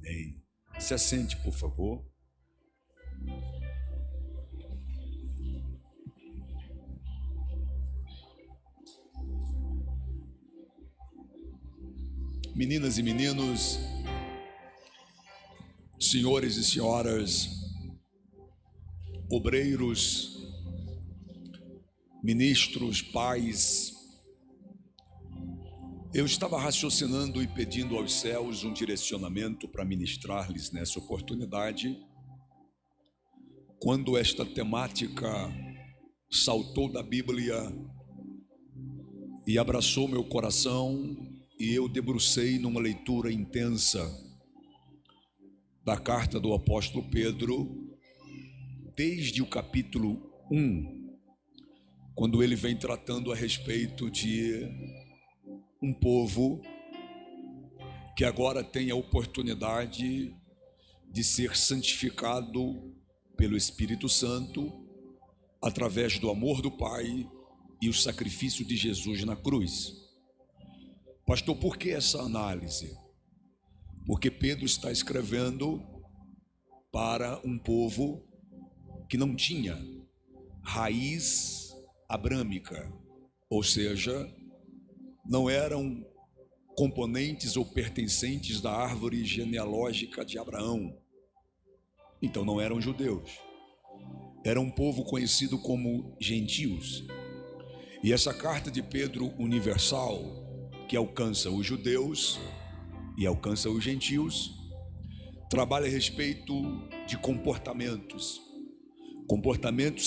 Amém. Se assente, por favor. Meninas e meninos, senhores e senhoras, obreiros, ministros, pais, eu estava raciocinando e pedindo aos céus um direcionamento para ministrar-lhes nessa oportunidade, quando esta temática saltou da Bíblia e abraçou meu coração, e eu debrucei numa leitura intensa da carta do apóstolo Pedro, desde o capítulo 1, quando ele vem tratando a respeito de um povo que agora tem a oportunidade de ser santificado pelo Espírito Santo através do amor do Pai e o sacrifício de Jesus na cruz. Pastor, por que essa análise? Porque Pedro está escrevendo para um povo que não tinha raiz abrâmica, ou seja, não eram componentes ou pertencentes da árvore genealógica de Abraão. Então não eram judeus. Era um povo conhecido como gentios. E essa carta de Pedro universal, que alcança os judeus e alcança os gentios, trabalha a respeito de comportamentos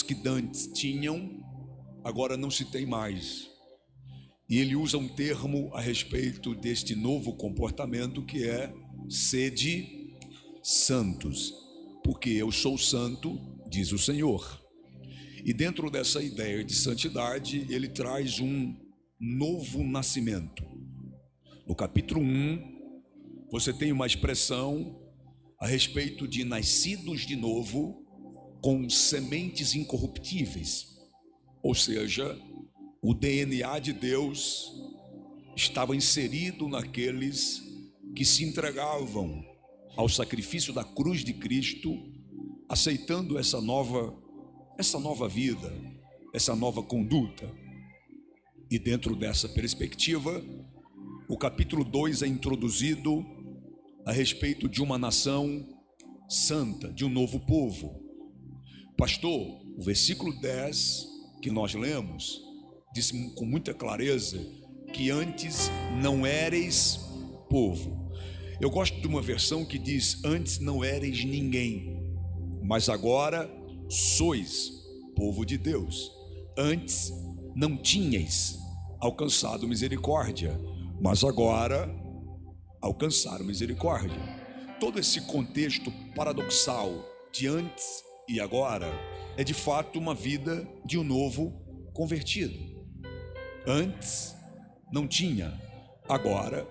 que dantes tinham, agora não se tem mais. E ele usa um termo a respeito deste novo comportamento que é sede santos, porque eu sou santo, diz o Senhor. E dentro dessa ideia de santidade, ele traz um novo nascimento. No capítulo 1, você tem uma expressão a respeito de nascidos de novo com sementes incorruptíveis, ou seja, o DNA de Deus estava inserido naqueles que se entregavam ao sacrifício da cruz de Cristo, aceitando essa nova vida, essa nova conduta. E dentro dessa perspectiva, o capítulo 2 é introduzido a respeito de uma nação santa, de um novo povo. Pastor, o versículo 10 que nós lemos diz com muita clareza que antes não éreis povo. Eu gosto de uma versão que diz: antes não éreis ninguém, mas agora sois povo de Deus. Antes não tinhais alcançado misericórdia, mas agora alcançaram misericórdia. Todo esse contexto paradoxal de antes e agora é de fato uma vida de um novo convertido. Antes não tinha, agora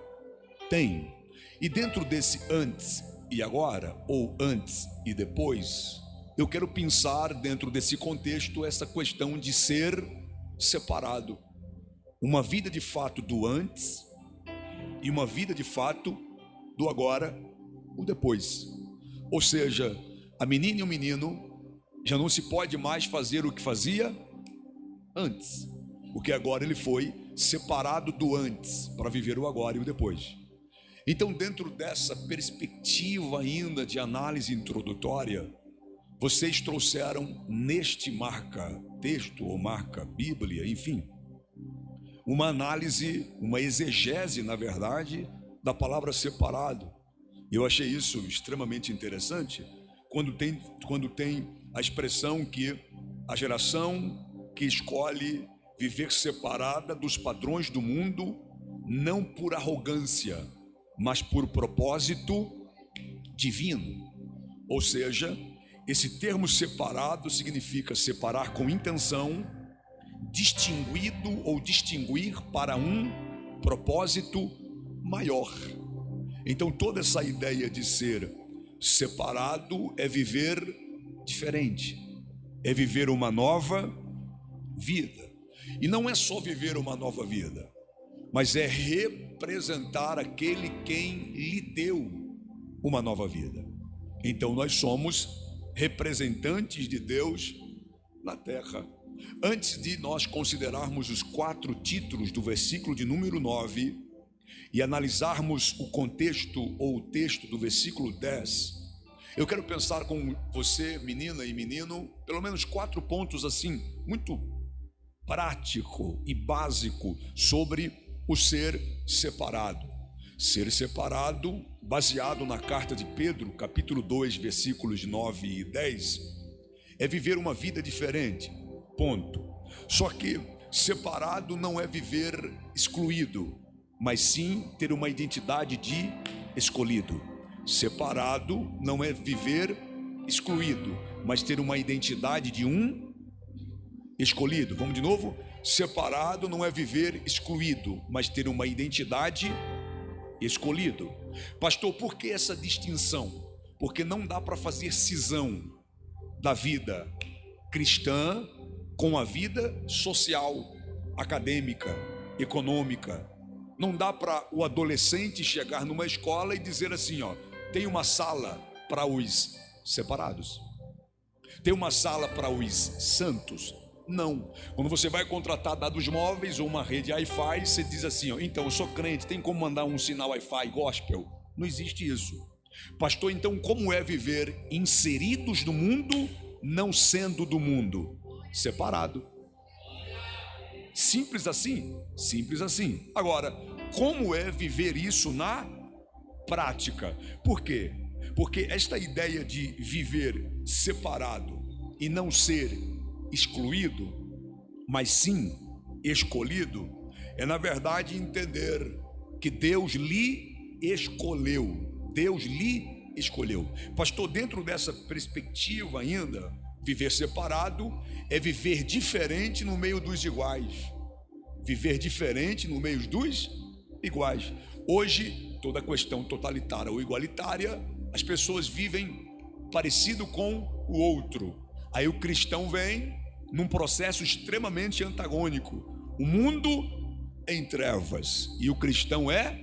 tem. E dentro desse antes e agora, ou antes e depois, eu quero pensar dentro desse contexto essa questão de ser separado. Uma vida de fato do antes e uma vida de fato do agora, o depois. Ou seja, a menina e o menino já não se pode mais fazer o que fazia antes, porque agora ele foi separado do antes para viver o agora e o depois. Então, dentro dessa perspectiva ainda de análise introdutória, vocês trouxeram neste marca-texto ou marca-bíblia, enfim, uma análise, uma exegese, na verdade, da palavra separado. Eu achei isso extremamente interessante quando tem a expressão que a geração que escolhe viver separada dos padrões do mundo, não por arrogância, mas por propósito divino. Ou seja, esse termo separado significa separar com intenção, distinguido ou distinguir para um propósito maior. Então toda essa ideia de ser separado é viver diferente, é viver uma nova vida. E não é só viver uma nova vida, mas é representar aquele quem lhe deu uma nova vida. Então nós somos representantes de Deus na terra. Antes de nós considerarmos os 4 títulos do versículo de número 9 e analisarmos o contexto ou o texto do versículo 10, eu quero pensar com você, menina e menino, pelo menos 4 pontos assim, muito prático e básico sobre o ser separado. Ser separado, baseado na carta de Pedro, capítulo 2, versículos 9 e 10, é viver uma vida diferente, ponto. Só que separado não é viver excluído, mas sim ter uma identidade de escolhido. Separado não é viver excluído, mas ter uma identidade de um escolhido. Vamos de novo? Separado não é viver excluído, mas ter uma identidade escolhido. Pastor, por que essa distinção? Porque não dá para fazer cisão da vida cristã com a vida social, acadêmica, econômica. Não dá para o adolescente chegar numa escola e dizer assim, ó, tem uma sala para os separados, tem uma sala para os santos. Não. Quando você vai contratar dados móveis ou uma rede Wi-Fi, você diz assim, ó, então eu sou crente, tem como mandar um sinal Wi-Fi gospel? Não existe isso. Pastor, então como é viver inseridos no mundo, não sendo do mundo? Separado. Simples assim? Simples assim. Agora, como é viver isso na prática? Por quê? Porque esta ideia de viver separado e não ser excluído, mas sim escolhido, é na verdade entender que Deus lhe escolheu. Deus lhe escolheu. Pastor, dentro dessa perspectiva ainda, viver separado é viver diferente no meio dos iguais. Viver diferente no meio dos iguais. Hoje, toda a questão totalitária ou igualitária, as pessoas vivem parecido com o outro. Aí o cristão vem num processo extremamente antagônico. O mundo em trevas e o cristão é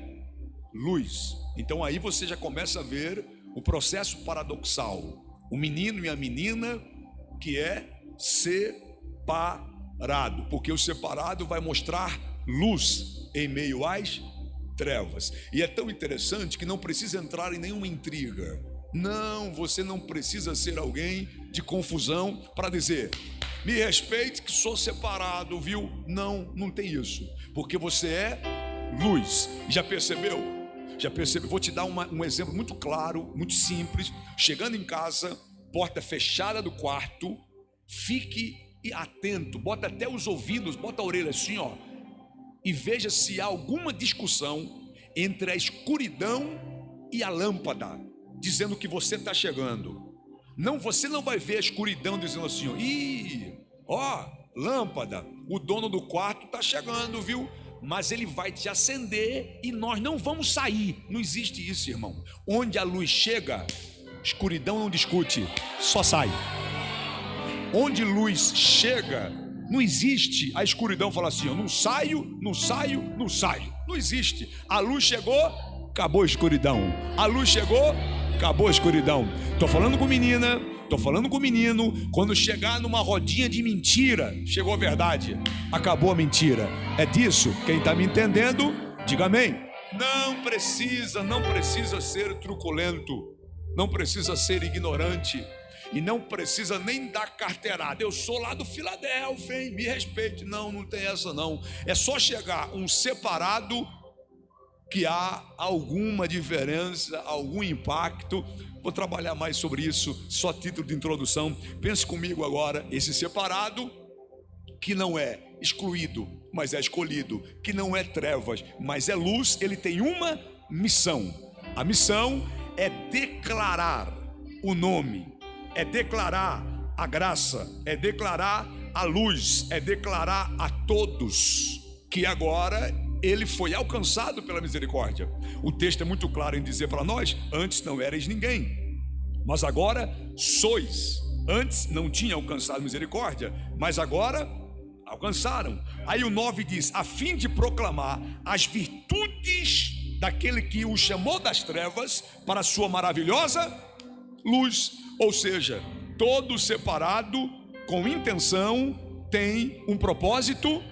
luz. Então aí você já começa a ver o processo paradoxal. O menino e a menina que é separado, porque o separado vai mostrar luz em meio às trevas. E é tão interessante que não precisa entrar em nenhuma intriga. Não, você não precisa ser alguém de confusão para dizer, me respeite que sou separado, viu? Não, não tem isso, porque você é luz. Já percebeu? Já percebeu? Vou te dar um exemplo muito claro, muito simples. Chegando em casa, porta fechada do quarto, fique atento, bota até os ouvidos, bota a orelha assim, ó, e veja se há alguma discussão entre a escuridão e a lâmpada, dizendo que você está chegando. Não, você não vai ver a escuridão dizendo assim, ó, lâmpada, o dono do quarto está chegando, viu? Mas ele vai te acender e nós não vamos sair. Não existe isso, irmão. Onde a luz chega, escuridão não discute, só sai. Onde luz chega, não existe a escuridão falar assim, eu não saio, não saio, não saio. Não existe. A luz chegou, acabou a escuridão. A luz chegou, acabou a escuridão. Estou falando com menina, estou falando com menino. Quando chegar numa rodinha de mentira, chegou a verdade, acabou a mentira. É disso? Quem está me entendendo, diga amém. Não precisa ser truculento, não precisa ser ignorante e não precisa nem dar carteirada. Eu sou lá do Filadélfia, hein? Me respeite. Não, não tem essa não. É só chegar um separado que há alguma diferença, algum impacto. Vou trabalhar mais sobre isso, só título de introdução. Pense comigo agora, esse separado que não é excluído, mas é escolhido, que não é trevas, mas é luz, ele tem uma missão. A missão é declarar o nome, é declarar a graça, é declarar a luz, é declarar a todos que agora ele foi alcançado pela misericórdia. O texto é muito claro em dizer para nós, antes não erais ninguém, mas agora sois. Antes não tinha alcançado misericórdia, mas agora alcançaram. Aí o 9 diz, a fim de proclamar as virtudes daquele que o chamou das trevas para a sua maravilhosa luz. Ou seja, todo separado com intenção tem um propósito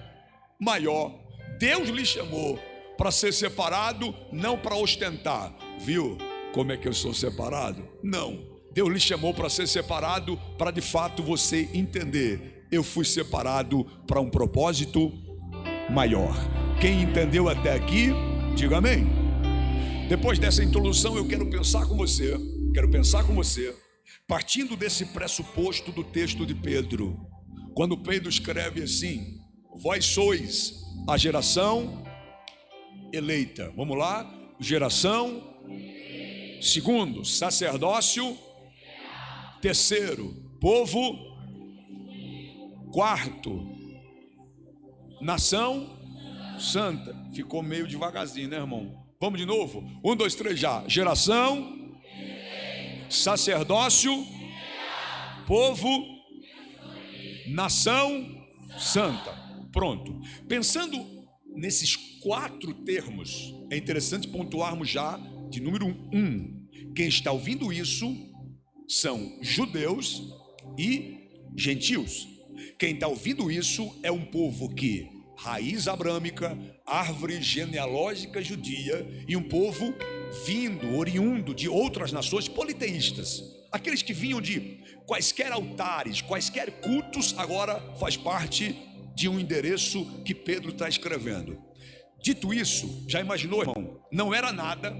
maior. Deus lhe chamou para ser separado, não para ostentar. Viu como é que eu sou separado? Não. Deus lhe chamou para ser separado, para de fato você entender: eu fui separado para um propósito maior. Quem entendeu até aqui, diga amém. Depois dessa introdução, eu quero pensar com você, partindo desse pressuposto do texto de Pedro, quando Pedro escreve assim: vós sois a geração eleita. Vamos lá? Geração. Segundo, sacerdócio. Terceiro, povo. Quarto, nação santa. Ficou meio devagarzinho, né, irmão? Vamos de novo? 1, 2, 3 já. Geração, sacerdócio, povo, nação santa. Pronto. Pensando nesses 4 termos, é interessante pontuarmos já de número 1. Quem está ouvindo isso são judeus e gentios. Quem está ouvindo isso é um povo que, raiz abrâmica, árvore genealógica judia, e um povo vindo, oriundo de outras nações politeístas. Aqueles que vinham de quaisquer altares, quaisquer cultos, agora faz parte de um endereço que Pedro está escrevendo. Dito isso, já imaginou, irmão? Não era nada,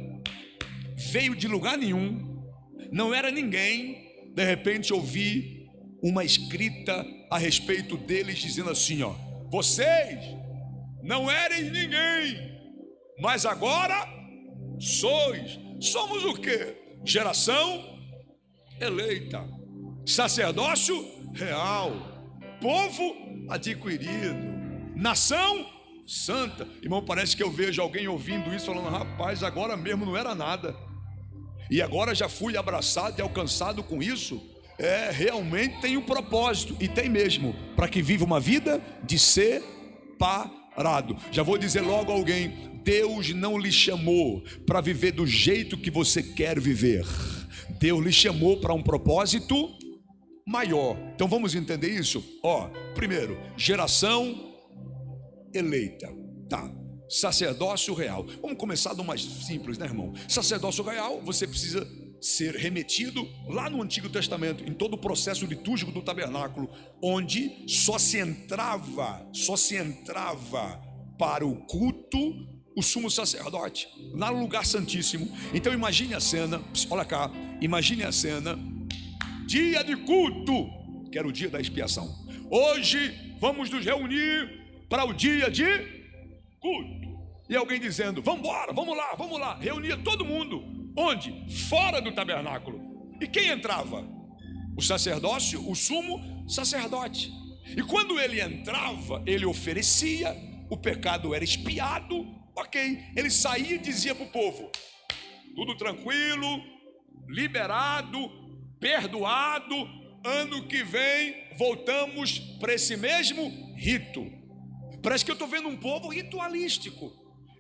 veio de lugar nenhum, não era ninguém, de repente ouvi uma escrita a respeito deles dizendo assim, ó: vocês não eram ninguém, mas agora somos o quê? Geração eleita, sacerdócio real, povo adquirido, nação santa. Irmão, parece que eu vejo alguém ouvindo isso falando: rapaz, agora mesmo não era nada, e agora já fui abraçado e alcançado com isso. Realmente tem um propósito, e tem mesmo, para que viva uma vida de separado. Já vou dizer logo a alguém: Deus não lhe chamou para viver do jeito que você quer viver. Deus lhe chamou para um propósito maior. Então vamos entender isso? Primeiro, geração eleita. Tá. Sacerdócio real. Vamos começar do mais simples, né, irmão? Sacerdócio real, você precisa ser remetido lá no Antigo Testamento, em todo o processo litúrgico do tabernáculo, onde só se entrava para o culto o sumo sacerdote, lá no lugar santíssimo. Então imagine a cena, olha cá, imagine a cena: dia de culto, que era o dia da expiação. Hoje vamos nos reunir para o dia de culto. E alguém dizendo: vamos embora, vamos lá. Reunia todo mundo. Onde? Fora do tabernáculo. E quem entrava? O sacerdócio, o sumo sacerdote. E quando ele entrava, ele oferecia, o pecado era expiado, ok. Ele saía e dizia para o povo: tudo tranquilo, liberado, perdoado, ano que vem voltamos para esse mesmo rito. Parece que eu estou vendo um povo ritualístico,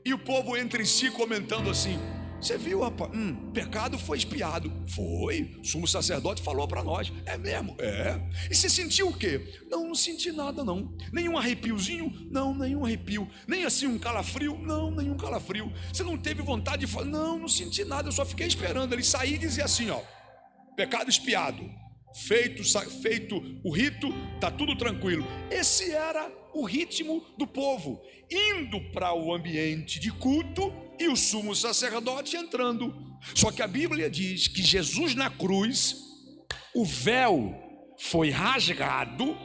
e o povo entre si comentando assim: você viu, rapaz? Pecado foi expiado. Foi, o sumo sacerdote falou para nós. É mesmo? É. E você sentiu o quê? Não senti nada não. Nenhum arrepiozinho? Não, nenhum arrepio. Nem assim um calafrio? Não, nenhum calafrio. Você não teve vontade de falar? Não senti nada, eu só fiquei esperando ele sair e dizer assim, ó: pecado expiado, feito o rito, tá tudo tranquilo. Esse era o ritmo do povo, indo para o ambiente de culto, e o sumo sacerdote entrando. Só que a Bíblia diz que Jesus na cruz, o véu foi rasgado.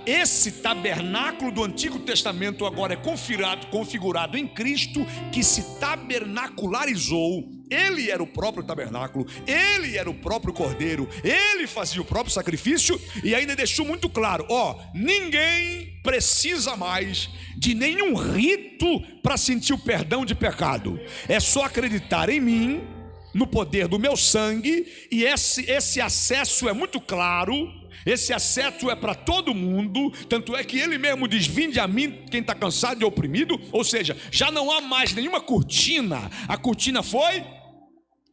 Esse tabernáculo do Antigo Testamento agora é configurado em Cristo, que se tabernacularizou. Ele era o próprio tabernáculo, ele era o próprio cordeiro, ele fazia o próprio sacrifício, e ainda deixou muito claro: ninguém precisa mais de nenhum rito para sentir o perdão de pecado. É só acreditar em mim, no poder do meu sangue, e esse acesso é muito claro, esse acesso é para todo mundo, tanto é que ele mesmo diz: vinde a mim quem está cansado e oprimido, ou seja, já não há mais nenhuma cortina, a cortina foi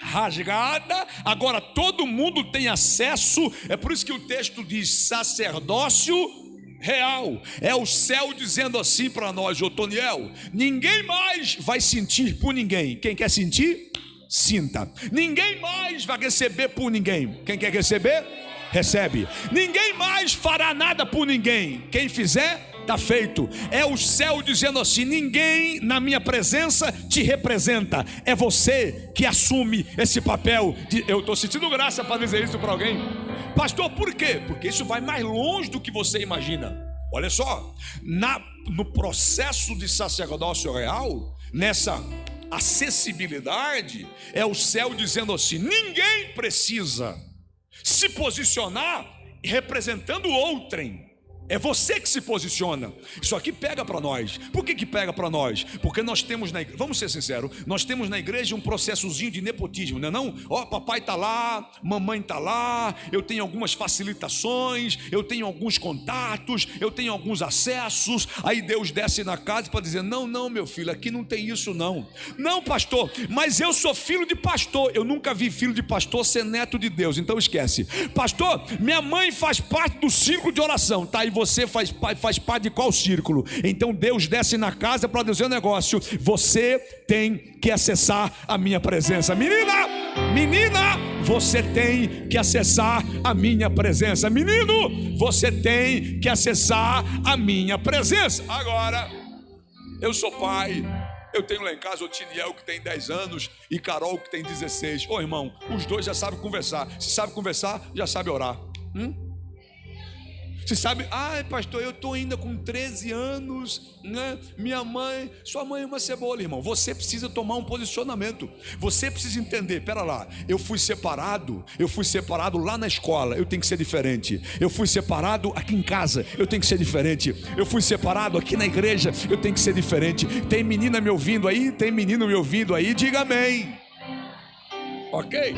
rasgada, agora todo mundo tem acesso. É por isso que o texto diz sacerdócio real, é o céu dizendo assim para nós: Otoniel, ninguém mais vai sentir por ninguém, quem quer sentir, sinta. Ninguém mais vai receber por ninguém, quem quer receber, recebe. Ninguém mais fará nada por ninguém, quem fizer, está feito. É o céu dizendo assim: ninguém na minha presença te representa, é você que assume esse papel eu estou sentindo graça para dizer isso para alguém. Pastor, por quê? Porque isso vai mais longe do que você imagina. Olha só, no processo de sacerdócio real, nessa acessibilidade, é o céu dizendo assim: ninguém precisa se posicionar representando outrem, é você que se posiciona. Isso aqui pega para nós. Por que pega para nós? Porque nós temos na igreja, vamos ser sinceros, nós temos na igreja um processozinho de nepotismo, não é não? Ó, papai está lá, mamãe está lá, eu tenho algumas facilitações, eu tenho alguns contatos, eu tenho alguns acessos. Aí Deus desce na casa para dizer: não, meu filho, aqui não tem isso não. Não, pastor, mas eu sou filho de pastor. Eu nunca vi filho de pastor ser neto de Deus, então esquece. Pastor, minha mãe faz parte do círculo de oração, tá? E você faz parte de qual círculo? Então Deus desce na casa para dizer o negócio: você tem que acessar a minha presença. Menina, você tem que acessar a minha presença. Menino, você tem que acessar a minha presença. Agora, eu sou pai, eu tenho lá em casa o Tiniel, que tem 10 anos, e Carol, que tem 16. Ô irmão, os dois já sabem conversar. Se sabe conversar, já sabe orar. Você sabe, pastor, eu estou ainda com 13 anos, né? Minha mãe, sua mãe é uma cebola, irmão. Você precisa tomar um posicionamento. Você precisa entender, pera lá, eu fui separado lá na escola, eu tenho que ser diferente. Eu fui separado aqui em casa, eu tenho que ser diferente. Eu fui separado aqui na igreja, eu tenho que ser diferente. Tem menina me ouvindo aí, tem menino me ouvindo aí, diga amém. Ok?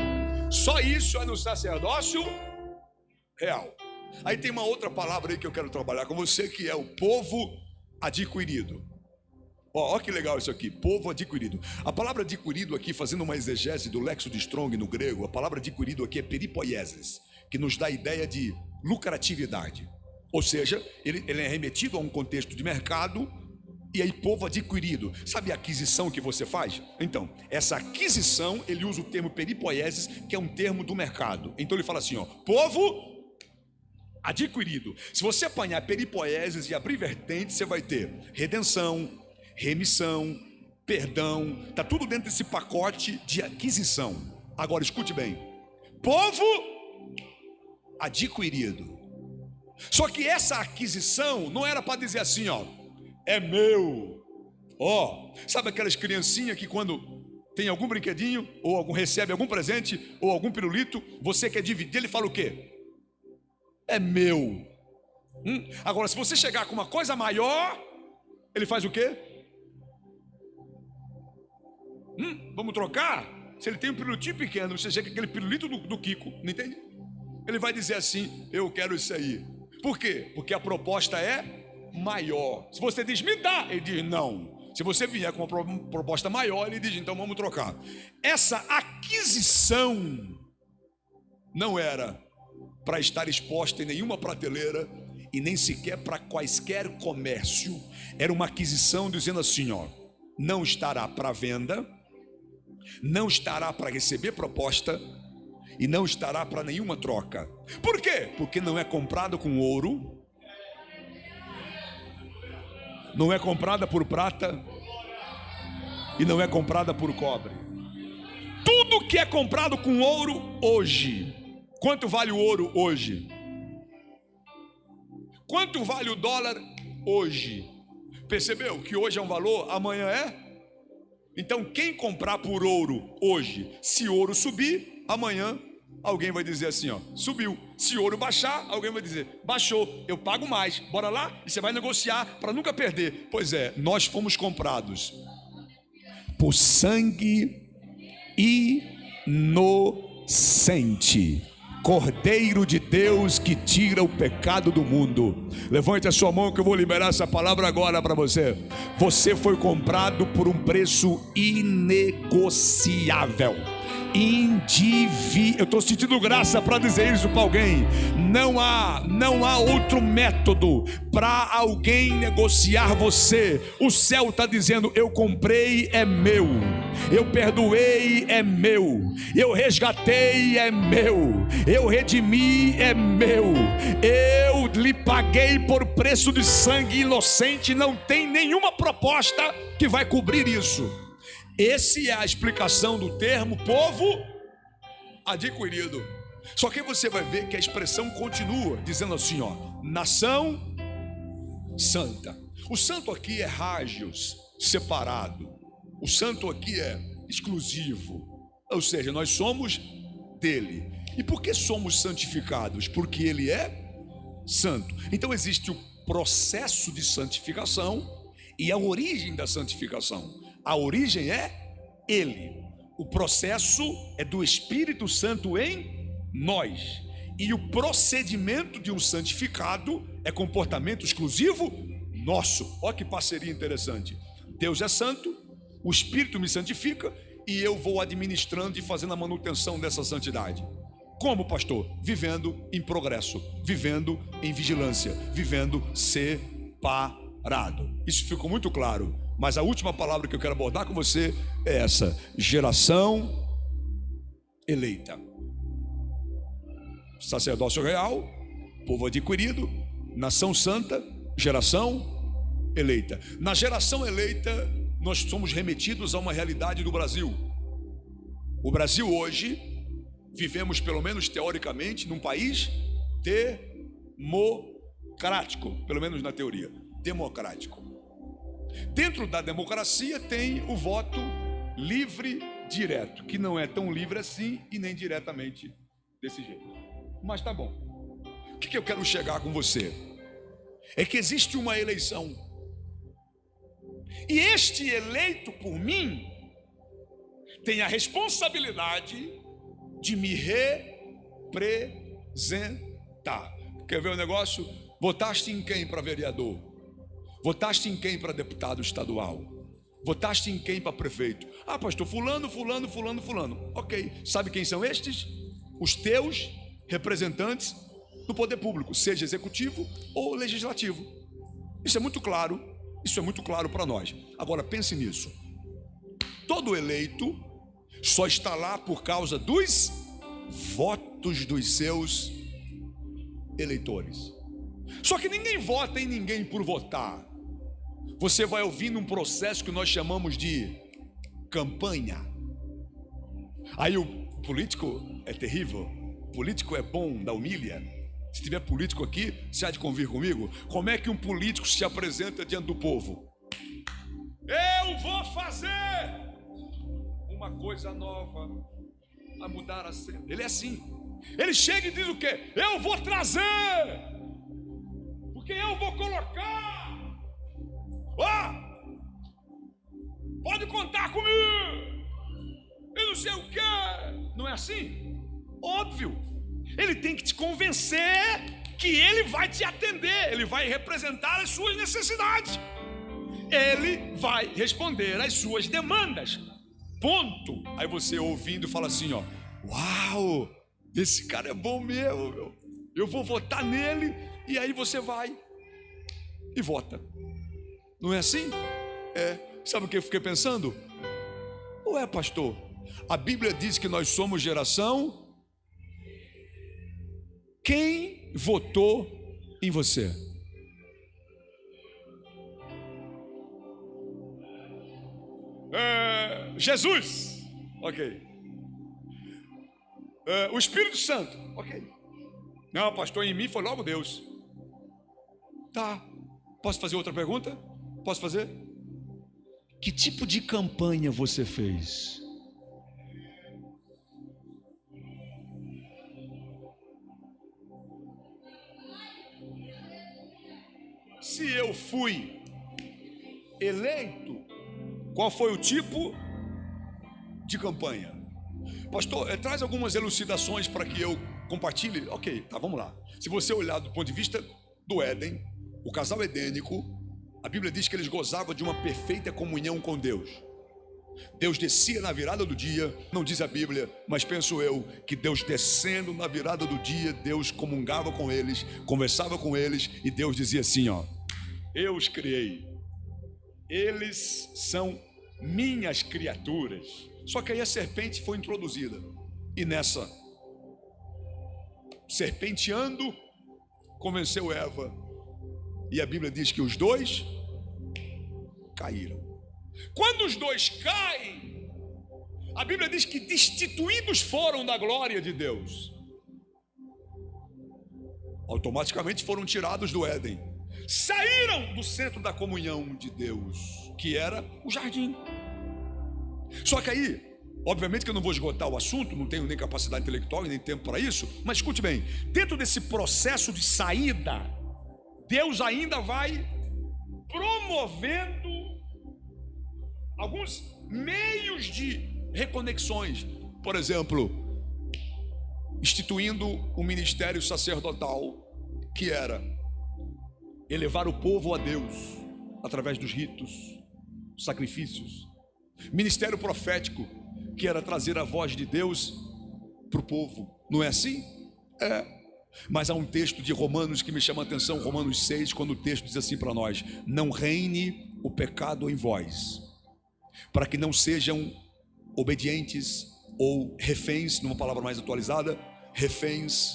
Só isso é no sacerdócio real. Aí tem uma outra palavra aí que eu quero trabalhar com você, que é o povo adquirido. Ó, que legal isso aqui, povo adquirido. A palavra adquirido aqui, fazendo uma exegese do Lexo de Strong no grego, a palavra adquirido aqui é peripoieses, que nos dá a ideia de lucratividade. Ou seja, ele é remetido a um contexto de mercado. E aí, povo adquirido, sabe a aquisição que você faz? Então, essa aquisição, ele usa o termo peripoieses, que é um termo do mercado. Então ele fala assim, ó, povo adquirido. Se você apanhar peripoieses e abrir vertente, você vai ter redenção, remissão, perdão. Está tudo dentro desse pacote de aquisição. Agora escute bem: povo adquirido. Só que essa aquisição não era para dizer assim, ó, é meu. Ó, sabe aquelas criancinhas que quando tem algum brinquedinho, ou recebe algum presente, ou algum pirulito, você quer dividir, ele fala o quê? É meu. Agora, se você chegar com uma coisa maior, ele faz o quê? Vamos trocar? Se ele tem um pirulitinho pequeno, você chega com aquele pirulito do Kiko, não entende? Ele vai dizer assim: eu quero isso aí. Por quê? Porque a proposta é maior. Se você diz, me dá, ele diz não. Se você vier com uma proposta maior, ele diz, então vamos trocar. Essa aquisição não era para estar exposta em nenhuma prateleira e nem sequer para quaisquer comércio. Era uma aquisição dizendo assim, ó, não estará para venda, não estará para receber proposta e não estará para nenhuma troca. Por quê? Porque não é comprado com ouro, não é comprada por prata e não é comprada por cobre. Tudo que é comprado com ouro hoje, quanto vale o ouro hoje? Quanto vale o dólar hoje? Percebeu que hoje é um valor, amanhã é? Então quem comprar por ouro hoje, se ouro subir, amanhã alguém vai dizer assim, ó, subiu. Se ouro baixar, alguém vai dizer, baixou, eu pago mais, bora lá? E você vai negociar para nunca perder. Pois é, nós fomos comprados por sangue e inocente. Cordeiro de Deus que tira o pecado do mundo. Levante a sua mão que eu vou liberar essa palavra agora para você. Você foi comprado por um preço inegociável. Eu estou sentindo graça para dizer isso para alguém. Não há outro método para alguém negociar você. O céu está dizendo: eu comprei, é meu. Eu perdoei, é meu. Eu resgatei, é meu. Eu redimi, é meu. Eu lhe paguei por preço de sangue inocente. Não tem nenhuma proposta que vai cobrir isso. Essa é a explicação do termo povo adquirido. Só que você vai ver que a expressão continua dizendo assim, nação santa. O santo aqui é hagios, separado. O santo aqui é exclusivo. Ou seja, nós somos dele. E por que somos santificados? Porque ele é santo. Então existe o processo de santificação e a origem da santificação. A origem é ele. O processo é do Espírito Santo em nós. E o procedimento de um santificado é comportamento exclusivo nosso. Olha que parceria interessante. Deus é santo, o Espírito me santifica e eu vou administrando e fazendo a manutenção dessa santidade. Como, pastor? Vivendo em progresso, vivendo em vigilância, vivendo separado. Isso ficou muito claro. Mas a última palavra que eu quero abordar com você é essa: geração eleita. Sacerdócio real, povo adquirido, nação santa, geração eleita. Na geração eleita, nós somos remetidos a uma realidade do Brasil. O Brasil hoje, vivemos pelo menos teoricamente num país democrático, pelo menos na teoria, democrático. Dentro da democracia tem o voto livre direto, que não é tão livre assim e nem diretamente desse jeito. Mas tá bom. O que eu quero chegar com você? É que existe uma eleição. E este eleito por mim tem a responsabilidade de me representar. Quer ver o negócio? Votaste em quem para vereador? Votaste em quem para deputado estadual? Votaste em quem para prefeito? Ah, pastor, fulano. Ok, sabe quem são estes? Os teus representantes no poder público, seja executivo ou legislativo. Isso é muito claro para nós. Agora pense nisso. Todo eleito só está lá por causa dos votos dos seus eleitores. Só que ninguém vota em ninguém por votar. Você vai ouvindo um processo que nós chamamos de campanha. Aí o político é terrível, o político é bom, dá humilha. Se tiver político aqui, você há de convir comigo. Como é que um político se apresenta diante do povo? Eu vou fazer uma coisa nova, a mudar a cena. Ele é assim. Ele chega e diz o quê? Eu vou trazer, porque eu vou colocar. Pode contar comigo. Eu não sei o que. Não é assim? Óbvio. Ele tem que te convencer que ele vai te atender. Ele vai representar as suas necessidades. Ele vai responder às suas demandas. Ponto. Aí você ouvindo fala assim, uau, esse cara é bom mesmo, meu. Eu vou votar nele. E aí você vai e vota. Não é assim? Sabe o que eu fiquei pensando? Ué, pastor, a Bíblia diz que nós somos geração. Quem votou em você? Jesus. Ok. O Espírito Santo. Ok. Não, pastor, em mim foi logo Deus. Tá. Posso fazer outra pergunta? Posso fazer? Que tipo de campanha você fez? Se eu fui eleito, qual foi o tipo de campanha? Pastor, traz algumas elucidações para que eu compartilhe. Ok, tá, vamos lá. Se você olhar do ponto de vista do Éden, o casal edênico, a Bíblia diz que eles gozavam de uma perfeita comunhão com Deus. Deus descia na virada do dia, não diz a Bíblia, mas penso eu que Deus descendo na virada do dia, Deus comungava com eles, conversava com eles, e Deus dizia assim, ó: eu os criei, eles são minhas criaturas. Só que aí a serpente foi introduzida, e nessa serpenteando convenceu Eva, e a Bíblia diz que os dois caíram. Quando os dois caem, a Bíblia diz que destituídos foram da glória de Deus. Automaticamente foram tirados do Éden, saíram do centro da comunhão de Deus, que era o jardim. Só que aí, obviamente que eu não vou esgotar o assunto, não tenho nem capacidade intelectual e nem tempo para isso, mas escute bem, dentro desse processo de saída, Deus ainda vai promovendo alguns meios de reconexões. Por exemplo, instituindo o ministério sacerdotal, que era elevar o povo a Deus através dos ritos, sacrifícios. Ministério profético, que era trazer a voz de Deus para o povo. Não é assim? É. Mas há um texto de Romanos que me chama a atenção, Romanos 6, quando o texto diz assim para nós: não reine o pecado em vós, para que não sejam obedientes ou reféns, numa palavra mais atualizada, reféns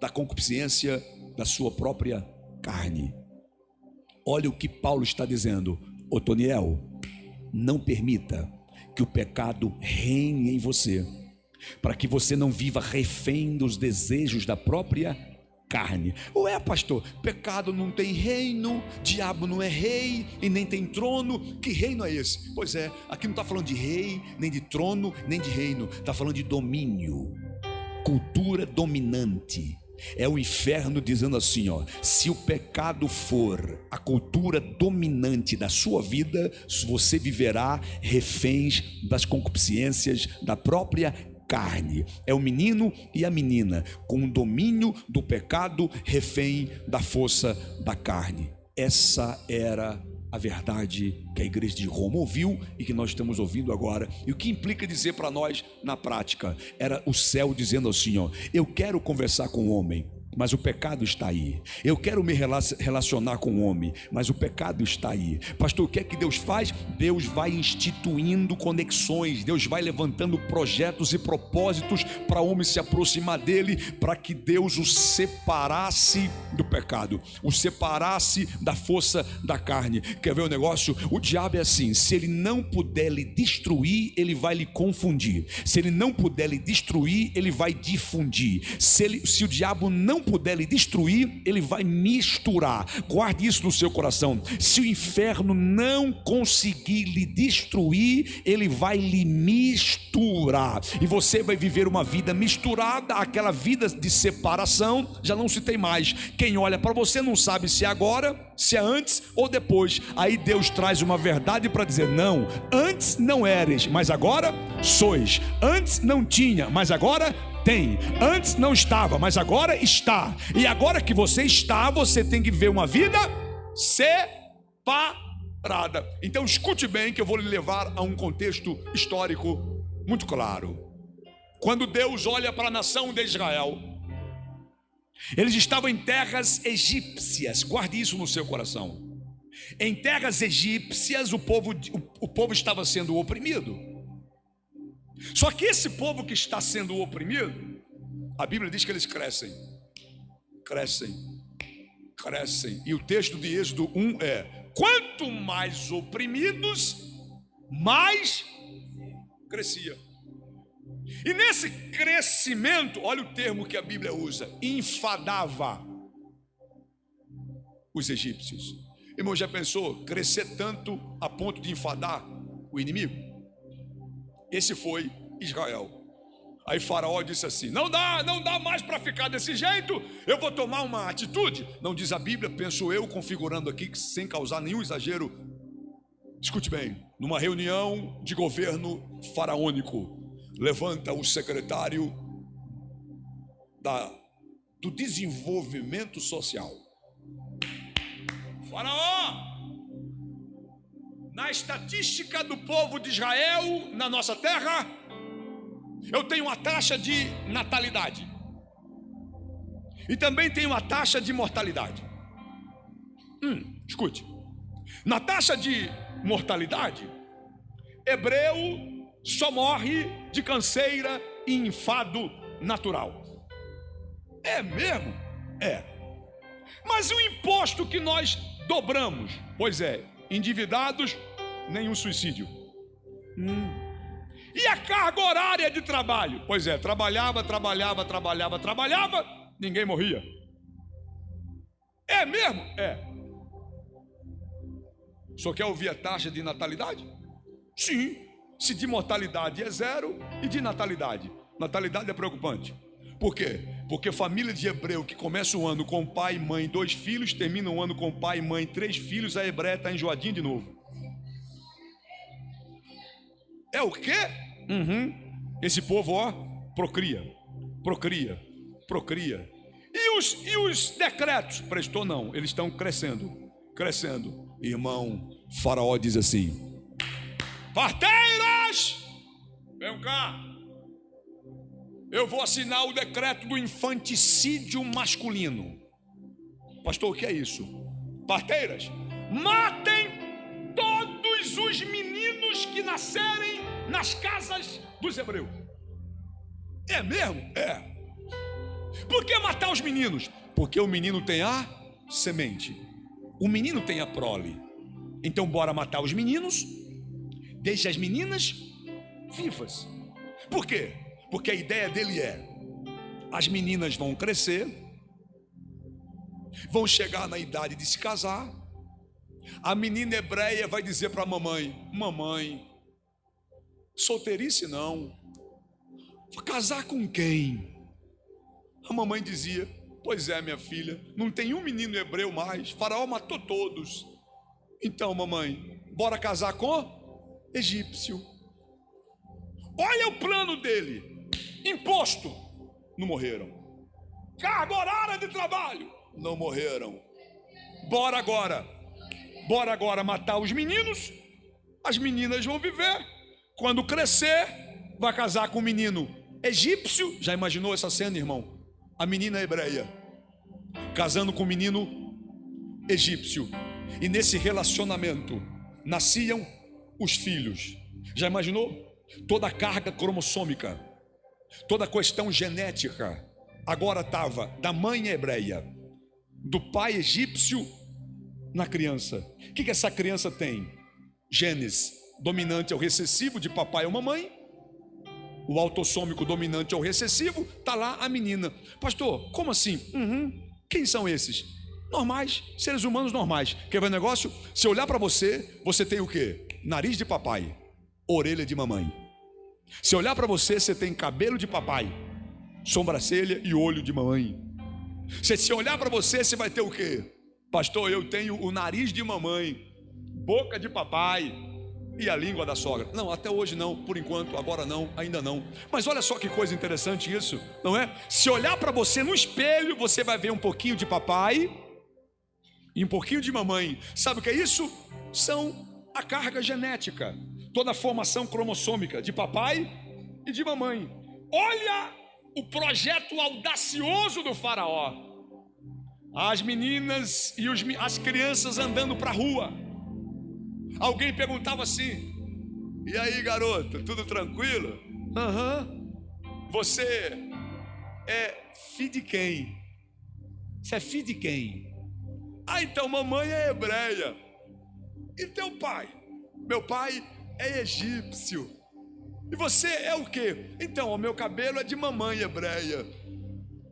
da concupiscência da sua própria carne. Olha o que Paulo está dizendo: Otoniel, não permita que o pecado reine em você, para que você não viva refém dos desejos da própria carne. Ué, pastor, pecado não tem reino, diabo não é rei e nem tem trono. Que reino é esse? Pois é, aqui não está falando de rei, nem de trono, nem de reino, está falando de domínio, cultura dominante. É o inferno dizendo assim, ó: se o pecado for a cultura dominante da sua vida, você viverá reféns das concupiscências da própria carne. É o menino e a menina com o domínio do pecado, refém da força da carne. Essa era a verdade que a igreja de Roma ouviu e que nós estamos ouvindo agora. E o que implica dizer para nós na prática? Era o céu dizendo assim, ó: eu quero conversar com o homem, mas o pecado está aí. Eu quero me relacionar com o homem, mas o pecado está aí. Pastor, o que é que Deus faz? Deus vai instituindo conexões, Deus vai levantando projetos e propósitos para o homem se aproximar dele, para que Deus o separasse do pecado, o separasse da força da carne. Quer ver o negócio? O diabo é assim: se ele não puder lhe destruir, ele vai lhe confundir. Se ele não puder lhe destruir, ele vai difundir. Se o diabo não puder lhe destruir, ele vai misturar. Guarde isso no seu coração. Se o inferno não conseguir lhe destruir, ele vai lhe misturar, e você vai viver uma vida misturada. Aquela vida de separação já não se tem mais. Quem olha para você não sabe se é agora, se é antes ou depois. Aí Deus traz uma verdade para dizer: não, antes não eres, mas agora sois. Antes não tinha, mas agora tem. Antes não estava, mas agora está. E agora que você está, você tem que ver uma vida separada. Então escute bem, que eu vou lhe levar a um contexto histórico muito claro. Quando Deus olha para a nação de Israel, eles estavam em terras egípcias. Guarde isso no seu coração. Em terras egípcias, o povo estava sendo oprimido. Só que esse povo que está sendo oprimido, a Bíblia diz que eles crescem. E o texto de Êxodo 1 é: quanto mais oprimidos, mais crescia. E nesse crescimento, olha o termo que a Bíblia usa: enfadava os egípcios. Irmão, já pensou crescer tanto a ponto de enfadar o inimigo? Esse foi Israel. Aí Faraó disse assim: não dá mais para ficar desse jeito, eu vou tomar uma atitude. Não diz a Bíblia, penso eu, configurando aqui, sem causar nenhum exagero. Escute bem, numa reunião de governo faraônico, levanta o secretário do desenvolvimento social. Faraó, na estatística do povo de Israel, na nossa terra, eu tenho uma taxa de natalidade e também tenho uma taxa de mortalidade. Escute, na taxa de mortalidade, hebreu só morre de canseira e enfado natural. É mesmo? É. Mas o imposto que nós dobramos, pois é, endividados, nenhum suicídio. E a carga horária de trabalho? Pois é, trabalhava, ninguém morria. É mesmo? É. Só quer ouvir a taxa de natalidade? Sim. Se de mortalidade é 0 e de natalidade é preocupante. Por quê? Porque família de hebreu que começa o ano com pai e mãe, 2 filhos, termina o ano com pai e mãe, 3 filhos, a hebreia está enjoadinha de novo. É o quê? Esse povo, ó, procria. E os decretos? Prestou não, eles estão crescendo. Irmão, Faraó diz assim: parteiras, venham cá. Eu vou assinar o decreto do infanticídio masculino. Pastor, o que é isso? Parteiras, matem todos os meninos que nascerem nas casas dos hebreus. É mesmo? É. Por que matar os meninos? Porque o menino tem a semente, o menino tem a prole. Então bora matar os meninos, deixa as meninas vivas. Por quê? Porque a ideia dele é: as meninas vão crescer, vão chegar na idade de se casar. A menina hebreia vai dizer para a mamãe: mamãe, solteirice não, vou casar com quem? A mamãe dizia: pois é, minha filha, não tem um menino hebreu mais, Faraó matou todos. Então, mamãe, bora casar com egípcio. Olha o plano dele: imposto, não morreram. Carga horária de trabalho, não morreram. Bora agora matar os meninos. As meninas vão viver. Quando crescer, vai casar com um menino egípcio. Já imaginou essa cena, irmão? A menina hebreia casando com um menino egípcio. E nesse relacionamento nasciam os filhos. Já imaginou? Toda a carga cromossômica, toda a questão genética agora estava da mãe hebreia, do pai egípcio na criança. O que essa criança tem? Genes dominante ao recessivo de papai ou mamãe. O autossômico dominante ao recessivo, está lá a menina. Pastor, como assim? Quem são esses? Normais, seres humanos normais. Quer ver o negócio? Se olhar para você, você tem o quê? Nariz de papai, orelha de mamãe. Se olhar para você, você tem cabelo de papai, sobrancelha e olho de mamãe. Se olhar para você, você vai ter o quê? Pastor, eu tenho o nariz de mamãe, boca de papai e a língua da sogra. Não, até hoje não, por enquanto, agora não, ainda não. Mas olha só que coisa interessante isso, não é? Se olhar para você no espelho, você vai ver um pouquinho de papai e um pouquinho de mamãe. Sabe o que é isso? São a carga genética, toda a formação cromossômica de papai e de mamãe. Olha o projeto audacioso do Faraó. As meninas e as crianças andando para a rua. Alguém perguntava assim: e aí, garota, tudo tranquilo? Você é filho de quem? Você é filho de quem? Ah, então mamãe é hebreia. E teu pai? Meu pai é egípcio. E você é o quê? Então, o meu cabelo é de mamãe hebreia,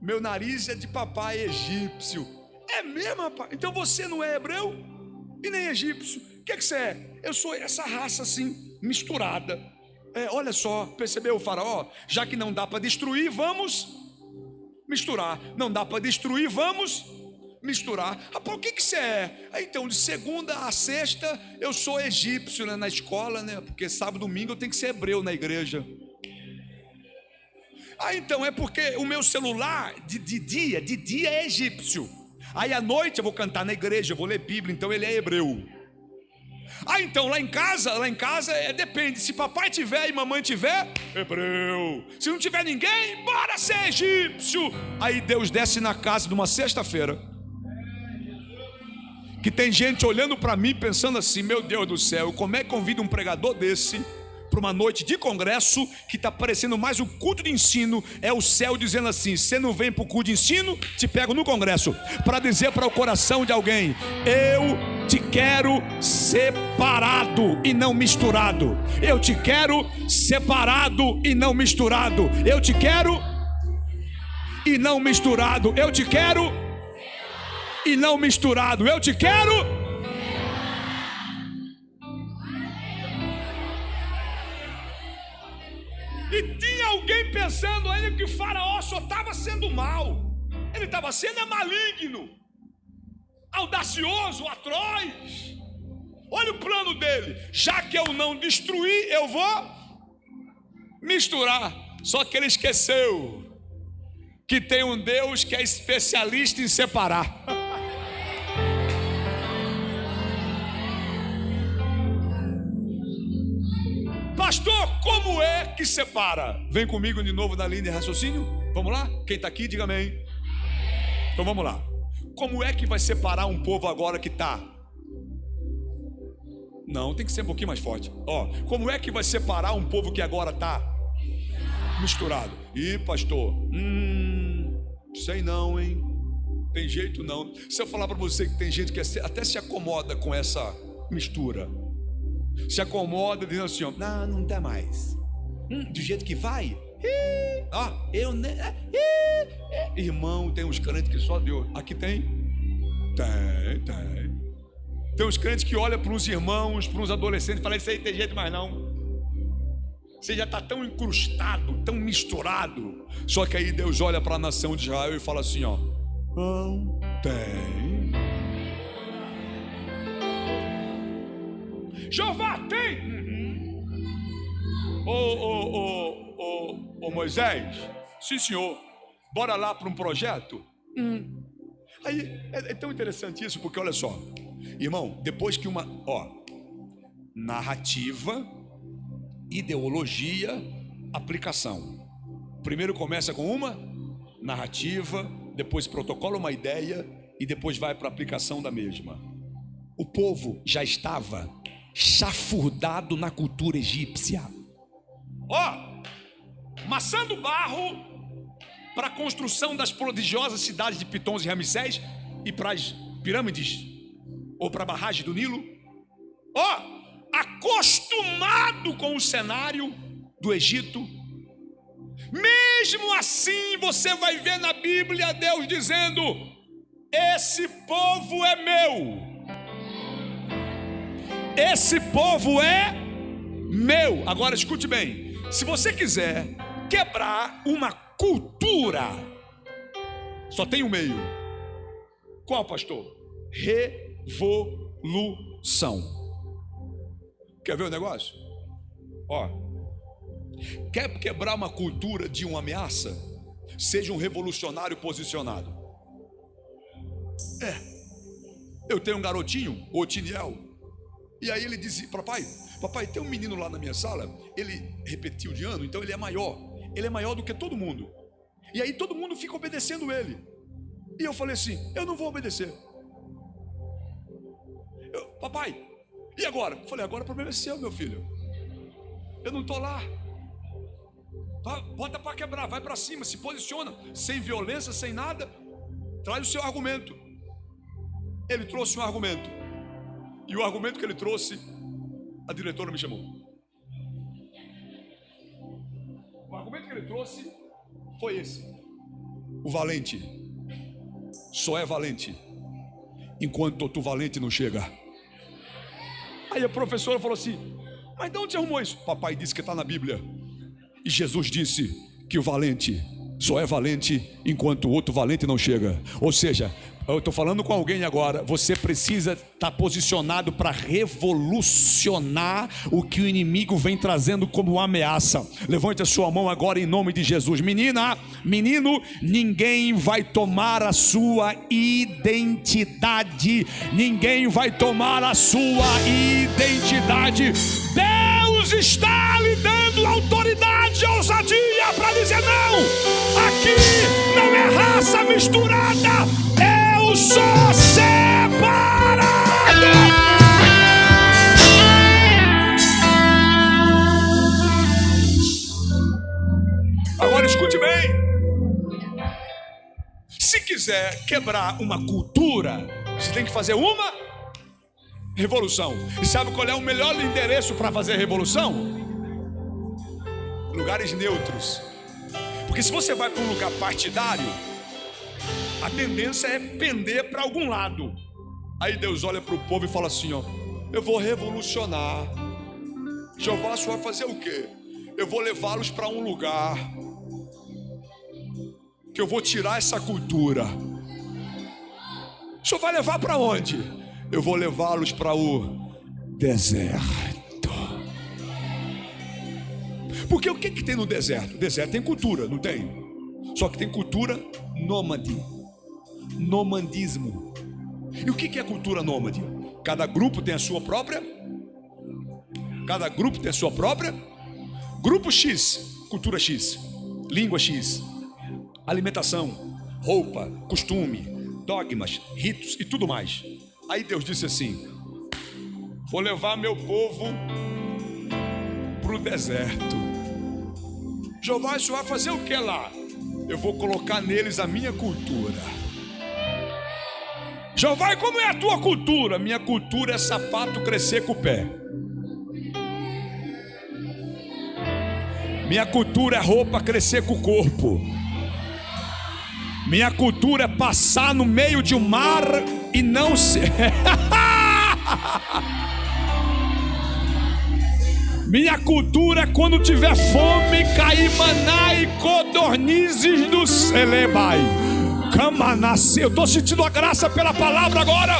meu nariz é de papai egípcio. É mesmo, rapaz? Então você não é hebreu e nem egípcio. O que você é? Eu sou essa raça assim, misturada. Olha só, percebeu o Faraó? Já que não dá para destruir, vamos misturar. Não dá para destruir, vamos misturar. Rapaz, o que você é? Então, de segunda a sexta eu sou egípcio, né, na escola, né? Porque sábado e domingo eu tenho que ser hebreu na igreja. Então é porque o meu celular de dia é egípcio. Aí à noite eu vou cantar na igreja, eu vou ler Bíblia, então ele é hebreu. Então lá em casa depende. Se papai tiver e mamãe tiver, hebreu. Se não tiver ninguém, bora ser egípcio. Aí Deus desce na casa de uma sexta-feira, que tem gente olhando para mim pensando assim: meu Deus do céu, como é que convida um pregador desse para uma noite de congresso que está parecendo mais um culto de ensino? É o céu dizendo assim: você não vem para o culto de ensino, te pego no congresso, para dizer para o coração de alguém: eu te quero separado e não misturado. Eu te quero separado e não misturado. Eu te quero e não misturado. Eu te quero e não misturado. Eu te quero. E tinha alguém pensando ainda que o faraó só estava sendo mal. Ele estava sendo maligno, audacioso, atroz. Olha o plano dele: já que eu não destruí, eu vou misturar. Só que ele esqueceu que tem um Deus que é especialista em separar. Pastor, como é que separa? Vem comigo de novo na linha de raciocínio. Vamos lá? Quem está aqui, diga amém. Então vamos lá. Como é que vai separar um povo agora que está? Não, tem que ser um pouquinho mais forte. Como é que vai separar um povo que agora está misturado? Ih, pastor, sei não, hein? Tem jeito não. Se eu falar para você que tem gente que até se acomoda com essa mistura, se acomoda dizendo assim: não dá mais. Do jeito que vai. Irmão, tem uns crentes que só Deus. Aqui tem? Tem. Tem uns crentes que olham para uns irmãos, para uns adolescentes e falam: isso aí tem jeito mais não. Você já está tão incrustado, tão misturado. Só que aí Deus olha para a nação de Israel e fala assim: não tem. Jeová tem. Ô Moisés, sim senhor, bora lá para um projeto. Aí é tão interessante isso, porque olha só, irmão, depois que narrativa, ideologia, aplicação. Primeiro começa com uma narrativa, depois protocola uma ideia e depois vai para a aplicação da mesma. O povo já estava chafurdado na cultura egípcia. Maçando barro para a construção das prodigiosas cidades de Pitons e Ramsés e para as pirâmides ou para a barragem do Nilo. Acostumado com o cenário do Egito. Mesmo assim, você vai ver na Bíblia Deus dizendo: esse povo é meu. Esse povo é meu. Agora escute bem: se você quiser quebrar uma cultura, só tem um meio. Qual, pastor? Revolução. Quer ver o negócio? Quer quebrar uma cultura de uma ameaça? Seja um revolucionário posicionado. Eu tenho um garotinho, o Otiniel, e aí ele disse: papai, tem um menino lá na minha sala, ele repetiu de ano, então ele é maior do que todo mundo, e aí todo mundo fica obedecendo ele, e eu falei assim: eu não vou obedecer. Papai, e agora? Eu falei: agora o problema é seu, meu filho, eu não estou lá. Bota para quebrar, vai para cima, se posiciona, sem violência, sem nada, traz o seu argumento. Ele trouxe um argumento, e o argumento que ele trouxe, a diretora me chamou. O argumento que ele trouxe foi esse: o valente só é valente enquanto outro valente não chega. Aí a professora falou assim: mas de onde você arrumou isso? Papai disse que está na Bíblia, e Jesus disse que o valente só é valente enquanto o outro valente não chega. Ou seja, Eu estou falando com alguém agora. Você precisa estar posicionado para revolucionar o que o inimigo vem trazendo como ameaça. Levante a sua mão agora em nome de Jesus. Menina, menino, ninguém vai tomar a sua identidade. Ninguém vai tomar a sua identidade. Deus está lhe dando autoridade e ousadia para dizer não. Aqui não é raça misturada. Eu sou separado. Agora escute bem. Se quiser quebrar uma cultura, você tem que fazer uma revolução. E sabe qual é o melhor endereço para fazer revolução? Lugares neutros. Porque se você vai para um lugar partidário, a tendência é pender para algum lado. Aí Deus olha para o povo e fala assim, ó: eu vou revolucionar. Jeová, o senhor vai fazer o quê? Eu vou levá-los para um lugar que eu vou tirar essa cultura. O senhor vai levar para onde? Eu vou levá-los para o deserto. Porque o que tem no deserto? O deserto tem cultura, não tem? Só que tem cultura nômade. Nomandismo. E o que é cultura nômade? Cada grupo tem a sua própria. Cada grupo tem a sua própria. Grupo X, cultura X, língua X, alimentação, roupa, costume, dogmas, ritos e tudo mais. Aí Deus disse assim: vou levar meu povo para o deserto. Jeová, o senhor vai fazer o que lá? Eu vou colocar neles a minha cultura. Jeová, como é a tua cultura? Minha cultura é sapato crescer com o pé. Minha cultura é roupa crescer com o corpo. Minha cultura é passar no meio de um mar e não se... Minha cultura é quando tiver fome, cair maná e codornizes do celebai. Eu estou sentindo a graça pela palavra agora,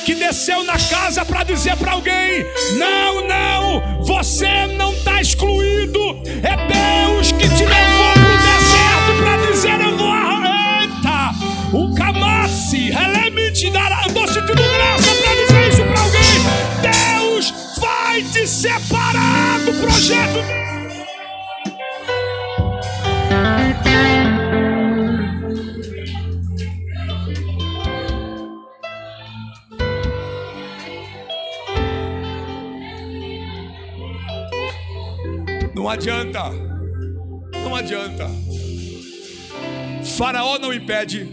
que desceu na casa para dizer para alguém: não, não, você não está excluído. É Deus que te levou para o deserto para dizer: eu vou arrancar o camassi, te dará. Eu estou sentindo graça para dizer isso para alguém. Deus vai te separar do projeto. Não adianta, não adianta. Faraó não impede,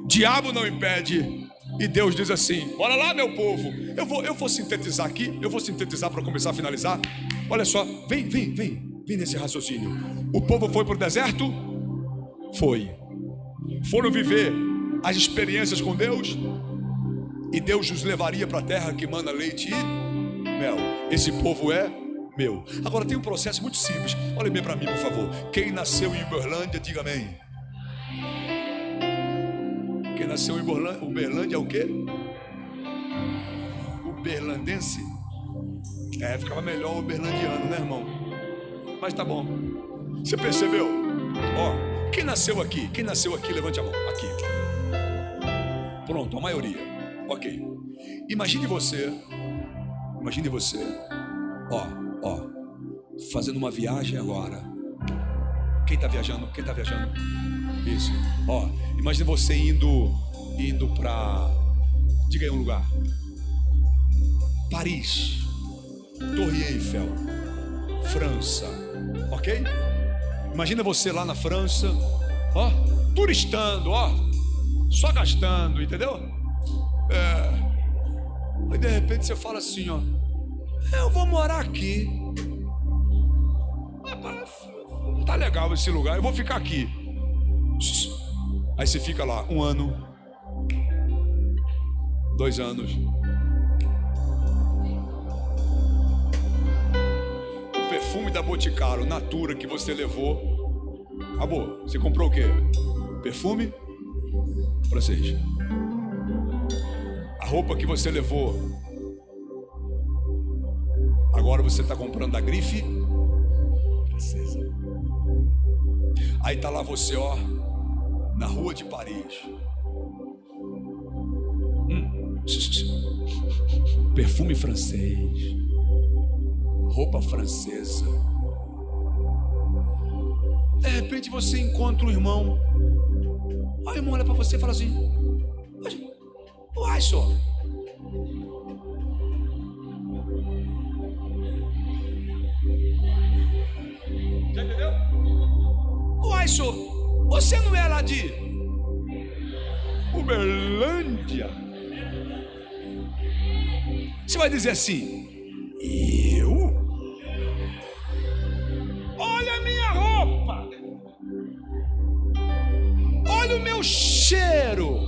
diabo não impede, e Deus diz assim: bora lá, meu povo. Eu vou sintetizar aqui, eu vou sintetizar para começar a finalizar. Olha só, vem nesse raciocínio. O povo foi para o deserto? Foi. Foram viver as experiências com Deus, e Deus os levaria para a terra que mana leite e mel. Esse povo é meu. Agora tem um processo muito simples. Olha bem para mim, por favor. Quem nasceu em Uberlândia, diga amém. Quem nasceu em Uberlândia é o quê? Uberlandense. Ficava melhor uberlandiano, né, irmão? Mas tá bom. Você percebeu? Ó, quem nasceu aqui? Quem nasceu aqui, levante a mão. Aqui. Pronto, a maioria. Ok. Imagine você. Ó, fazendo uma viagem agora. Quem tá viajando? Isso. Ó, imagine você indo pra... Diga aí um lugar. Paris, Torre Eiffel, França. Ok? Imagina você lá na França, ó, turistando, ó, só gastando, entendeu? Aí de repente você fala assim, ó: eu vou morar aqui. Não tá legal esse lugar, eu vou ficar aqui. Aí você fica lá 1 ano, 2 anos. O perfume da Boticário, Natura, que você levou, acabou. Você comprou o quê? Perfume francês. roupa que você levou, agora você está comprando a grife francesa. Aí está lá você, ó, na rua de Paris. Perfume francês, roupa francesa. De repente você encontra um irmão. Aí o irmão olha para você e fala assim: uai, senhor, já entendeu? Uai, senhor, você não é lá de Uberlândia? Você vai dizer assim: eu? Olha a minha roupa, olha o meu cheiro.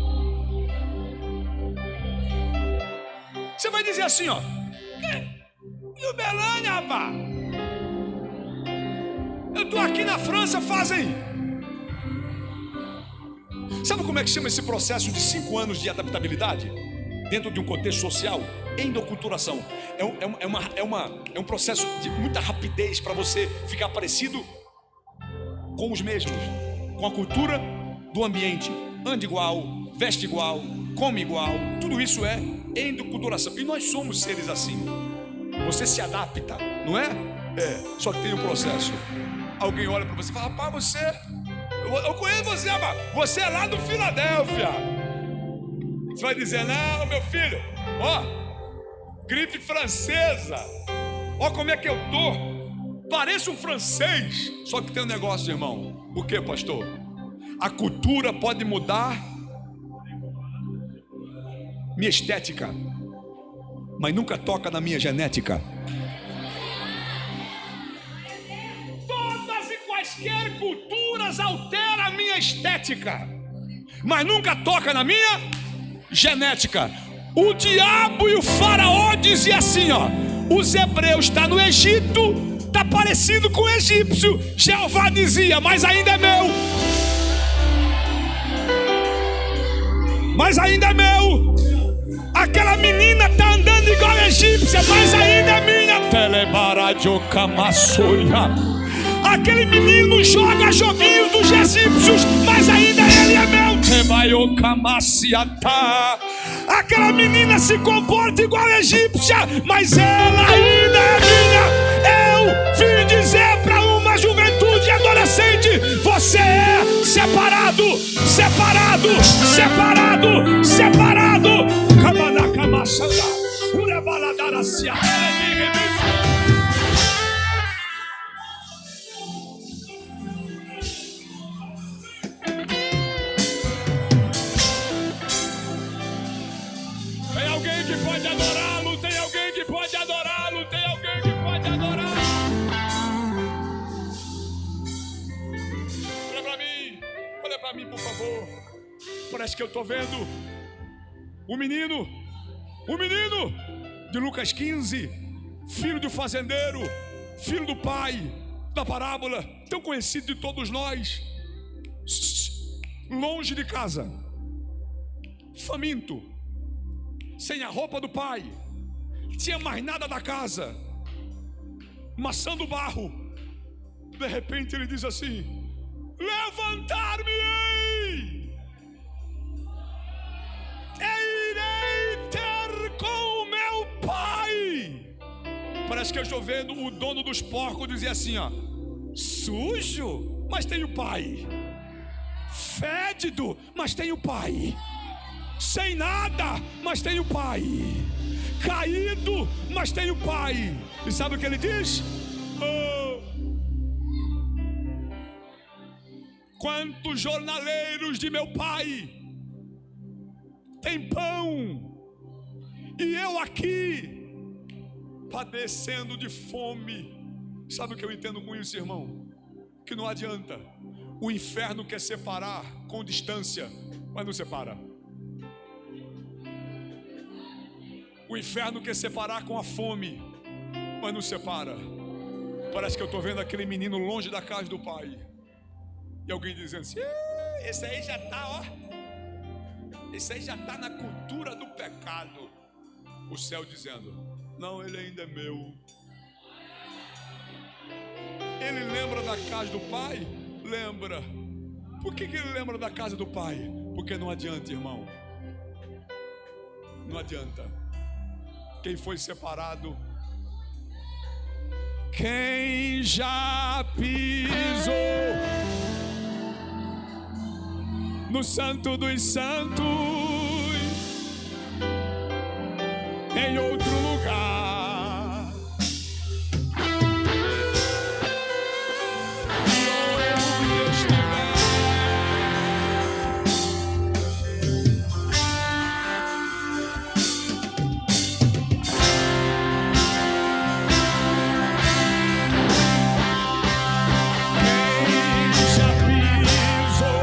Você vai dizer assim, ó: e Uberlândia, rapaz? Eu tô aqui na França fazem... Sabe como é que chama esse processo de 5 anos de adaptabilidade? Dentro de um contexto social, endoculturação. É um processo de muita rapidez para você ficar parecido com os mesmos, com a cultura do ambiente. Anda igual, veste igual, come igual. Tudo isso é endoculturação. E nós somos seres assim. Você se adapta, não é? Só que tem um processo. Alguém olha para você e fala: rapaz, você... Eu conheço você, rapaz. Você é lá do Filadélfia. Você vai dizer: não, meu filho, ó, grife francesa, ó como é que eu tô, pareço um francês. Só que tem um negócio, irmão. O que, pastor? A cultura pode mudar minha estética, mas nunca toca na minha genética. Todas e quaisquer culturas alteram a minha estética, mas nunca toca na minha genética. O diabo e o faraó diziam assim, ó: os hebreus estão no Egito, está parecido com o egípcio. Jeová dizia: mas ainda é meu, mas ainda é meu. Aquela menina está andando igual a egípcia, mas ainda é minha. Aquele menino joga joguinhos dos egípcios, mas ainda ele é meu. Aquela menina se comporta igual a egípcia, mas ela ainda é minha. Eu vim dizer para uma juventude adolescente: você é separado, separado, separado, separado. Tem alguém que pode adorá-lo? Tem alguém que pode adorá-lo? Tem alguém que pode adorá-lo? Olha para mim, por favor. Parece que eu estou vendo o menino de Lucas 15, filho do fazendeiro, filho do pai da parábola, tão conhecido de todos nós, longe de casa, faminto, sem a roupa do pai, tinha mais nada da casa, maçando barro. De repente ele diz assim: levantar-me-ei e irei ter com o meu pai. Parece que eu estou vendo o dono dos porcos dizer assim, ó: sujo, mas tem o pai. Fédido, mas tem o pai. Sem nada, mas tem o pai. Caído, mas tem o pai. E sabe o que ele diz? Quantos jornaleiros de meu pai tem pão, e eu aqui padecendo de fome. Sabe o que eu entendo com isso, irmão? Que não adianta. O inferno quer separar com distância, mas não separa. O inferno quer separar com a fome, mas não separa. Parece que eu estou vendo aquele menino longe da casa do pai, e alguém dizendo assim: esse aí já está, ó, esse aí já está na cultura do pecado. cercado. O céu dizendo: não, ele ainda é meu. Ele lembra da casa do pai? Lembra. Por que ele lembra da casa do pai? Porque não adianta, irmão. Não adianta. Quem foi separado, quem já pisou no Santo dos Santos, em outro lugar, onde estiver, quem já pisou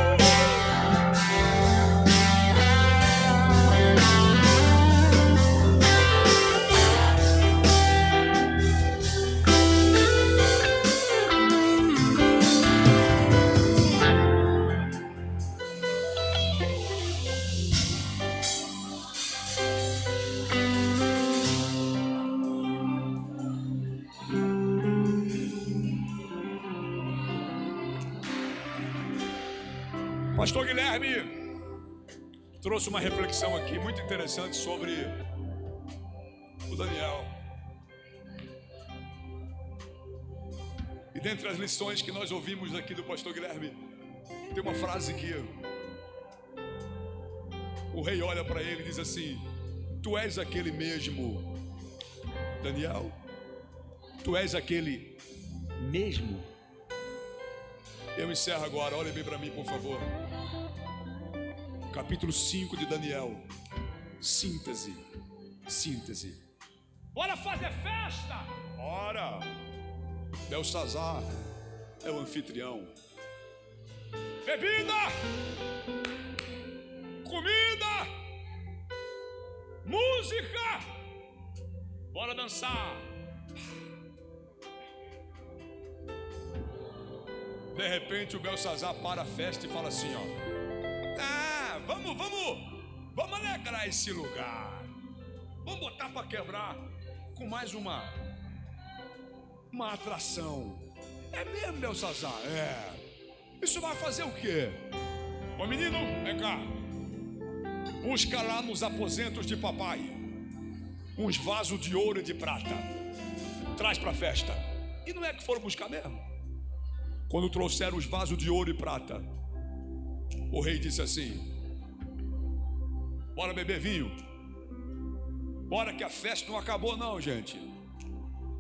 Pastor Guilherme trouxe uma reflexão aqui muito interessante sobre o Daniel. E dentre as lições que nós ouvimos aqui do pastor Guilherme, tem uma frase que o rei olha para ele e diz assim: tu és aquele mesmo Daniel? Tu és aquele mesmo? Eu encerro agora, olhem bem para mim, por favor. Capítulo 5 de Daniel. Síntese. Bora fazer festa! Bora! Belsazar é o anfitrião. Bebida! Comida! Música! Bora dançar! De repente o Belsazar para a festa e fala assim, ó: vamos alegrar esse lugar. Vamos botar para quebrar com mais uma atração. É mesmo, Belsazar? É. Isso vai fazer o quê? Ô menino, vem cá. Busca lá nos aposentos de papai uns vasos de ouro e de prata. Traz para a festa. E não é que foram buscar mesmo? Quando trouxeram os vasos de ouro e prata, o rei disse assim: bora beber vinho. Bora que a festa não acabou não, gente.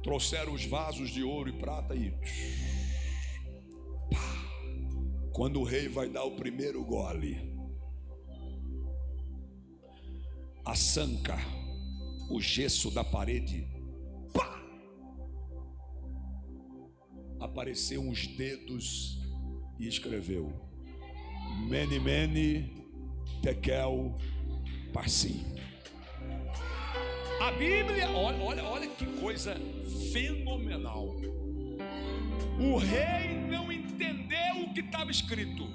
Trouxeram os vasos de ouro e prata e quando o rei vai dar o primeiro gole, a sanca, o gesso da parede, apareceu uns dedos e escreveu: Mene, Mene, Tekel, Parsim. A Bíblia, olha que coisa fenomenal. O rei não entendeu o que estava escrito,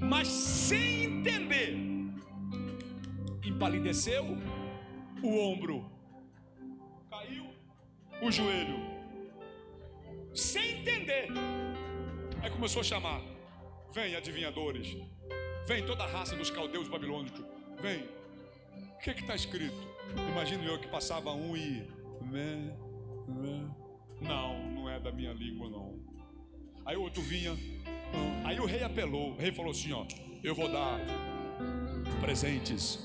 mas sem entender, empalideceu, o ombro caiu, o joelho, sem entender. Aí começou a chamar: vem, adivinhadores, vem toda a raça dos caldeus babilônicos, vem. O que está escrito? Imagino eu que passava um e não é da minha língua não. Aí o outro vinha, não. Aí o rei apelou. O rei falou assim, ó: eu vou dar presentes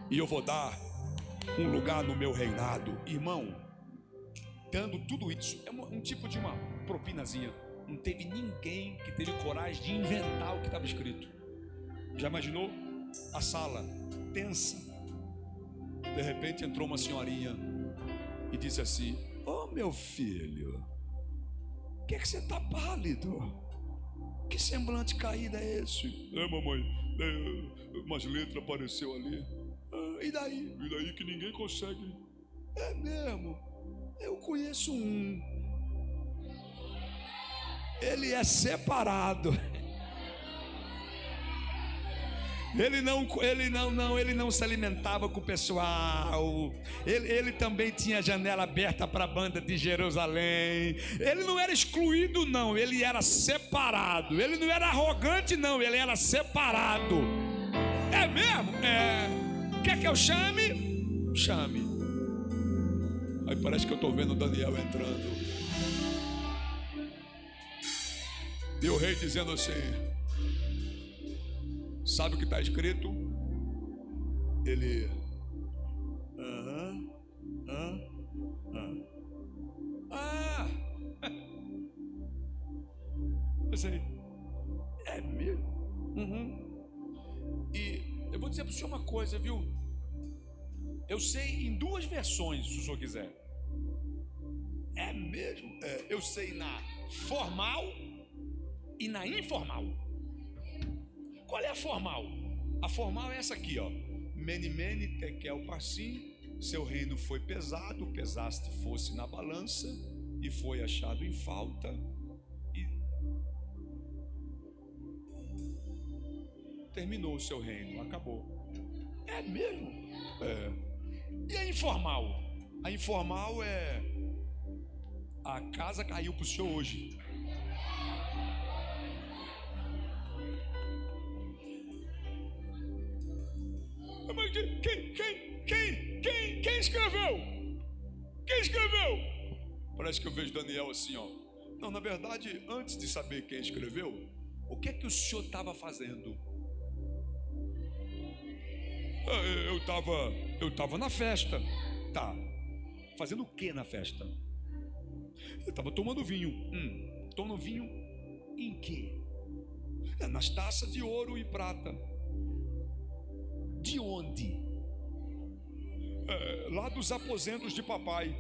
e eu vou dar um lugar no meu reinado. Irmão, dando tudo isso, é um tipo de uma propinazinha. Não teve ninguém que teve coragem de inventar o que estava escrito. Já imaginou? A sala tensa. De repente entrou uma senhorinha e disse assim: ô meu filho, por que você está pálido? Que semblante caído é esse? É, mamãe, umas letras apareceu ali. E daí? E daí que ninguém consegue. É mesmo? Eu conheço um. Ele é separado. Ele não se alimentava com o pessoal. Ele também tinha a janela aberta para a banda de Jerusalém. Ele não era excluído, não. Ele era separado. Ele não era arrogante, não. Ele era separado. É mesmo? É. Quer que eu chame? Chame. Aí parece que eu estou vendo o Daniel entrando. E o rei dizendo assim: sabe o que está escrito? Ele. Eu sei. É mesmo? E eu vou dizer para o senhor uma coisa, viu? Eu sei em duas versões, se o senhor quiser. É mesmo? É, eu sei na formal e na informal. Qual é a formal? A formal é essa aqui, ó. Mene, mene, tekel, parsim. Seu reino foi pesado, pesaste fosse na balança, e foi achado em falta. E terminou o seu reino, acabou. É mesmo? É. E a informal? A informal é: a casa caiu pro senhor hoje. Mas quem escreveu? Quem escreveu? Parece que eu vejo Daniel assim, ó. Não, na verdade, antes de saber quem escreveu, o que é que o senhor estava fazendo? Eu estava na festa. Tá. Fazendo o que na festa? Eu estava tomando vinho. Tomando vinho em quê? Nas taças de ouro e prata. De onde? Lá dos aposentos de papai.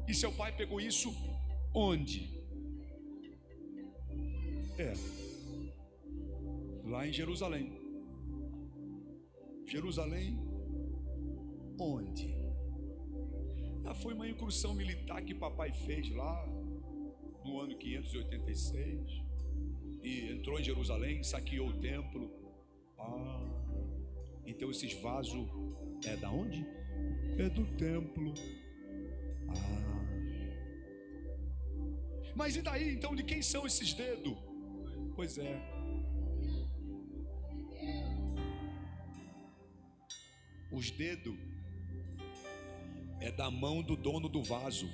E seu pai pegou isso onde? Lá em Jerusalém. Jerusalém onde? Foi uma incursão militar que papai fez lá no ano 586. E entrou em Jerusalém, saqueou o templo. Então esses vasos é da onde? É do templo. Mas e daí então, de quem são esses dedos? Pois é. Os dedos é da mão do dono do vaso.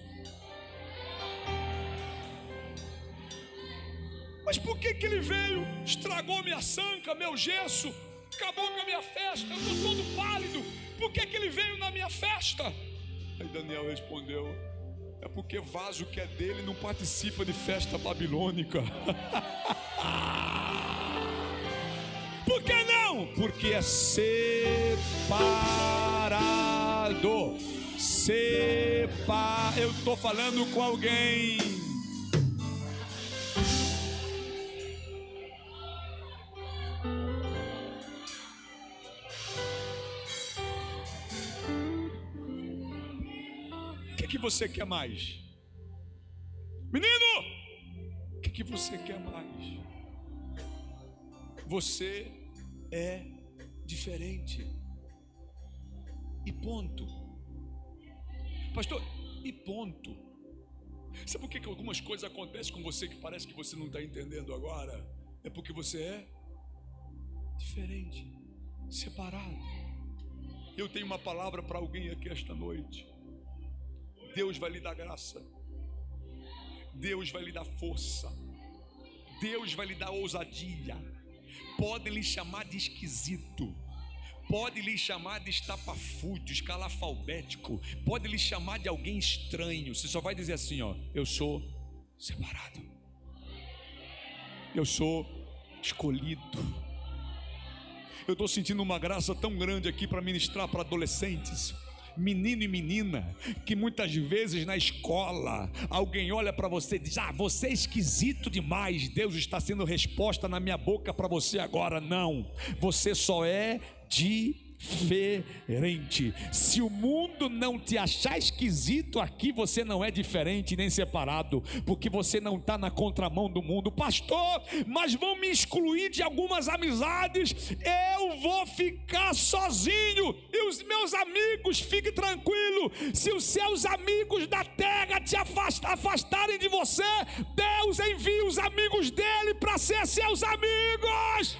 Mas por que ele veio? Estragou minha sanca, meu gesso, acabou com a minha festa, eu estou todo pálido. Por que ele veio na minha festa? Aí Daniel respondeu: é porque vaso que é dele não participa de festa babilônica. Por que não? Porque é separado. Eu estou falando com alguém. O que você quer mais? Menino, o que você quer mais? Você é diferente. E ponto. Pastor, e ponto. Sabe por que algumas coisas acontecem com você que parece que você não está entendendo agora? É porque você é diferente, separado. Eu tenho uma palavra para alguém aqui esta noite. Deus vai lhe dar graça. Deus vai lhe dar força. Deus vai lhe dar ousadia. Podem lhe chamar de esquisito. Pode lhe chamar de estapafúrdio, escalafalbético. Pode lhe chamar de alguém estranho. Você só vai dizer assim, ó: eu sou separado. Eu sou escolhido. Eu estou sentindo uma graça tão grande aqui para ministrar para adolescentes, menino e menina, que muitas vezes na escola alguém olha para você e diz: você é esquisito demais. Deus está sendo resposta na minha boca para você agora: não, você só é diferente. diferente. Se o mundo não te achar esquisito aqui, você não é diferente nem separado, porque você não está na contramão do mundo. Pastor, mas vão me excluir de algumas amizades, eu vou ficar sozinho, e os meus amigos, fique tranquilo, se os seus amigos da terra te afastarem de você, Deus envia os amigos dele para ser seus amigos.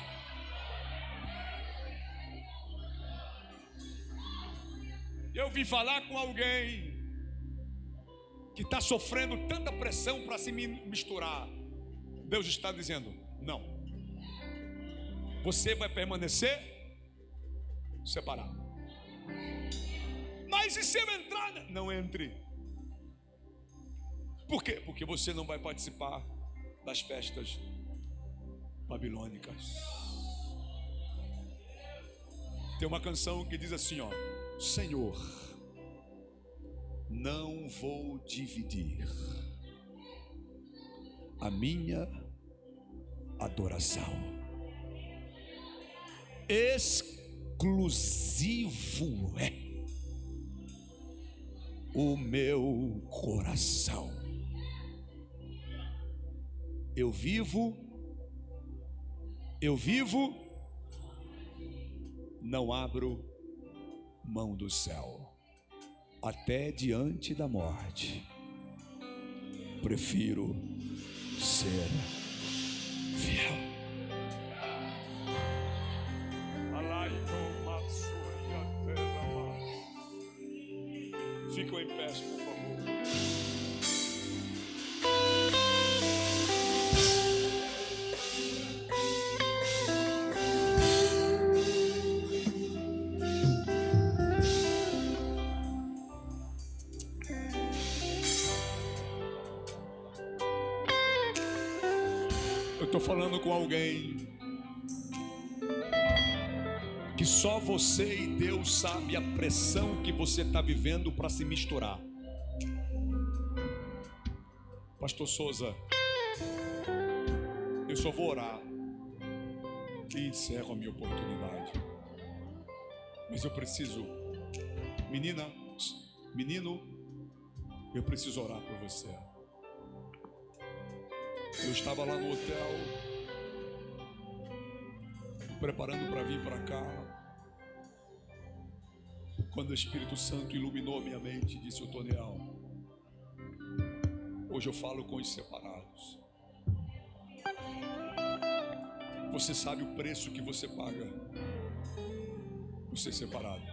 Eu vim falar com alguém que está sofrendo tanta pressão para se misturar. Deus está dizendo: não, você vai permanecer separado. Mas e se eu entrar? Não entre. Por quê? Porque você não vai participar das festas babilônicas. Tem uma canção que diz assim, ó: Senhor, não vou dividir a minha adoração. Exclusivo é o meu coração. Eu vivo, não abro mão do céu, até diante da morte. Prefiro ser fiel. Ficam em pé, por favor. Eu estou falando com alguém que só você e Deus sabe a pressão que você está vivendo para se misturar. Pastor Souza, eu só vou orar e encerro a minha oportunidade. Mas eu preciso, menino, eu preciso orar por você. Eu estava lá no hotel, preparando para vir para cá, quando o Espírito Santo iluminou a minha mente, disse: o Toniel, hoje eu falo com os separados. Você sabe o preço que você paga por ser separado.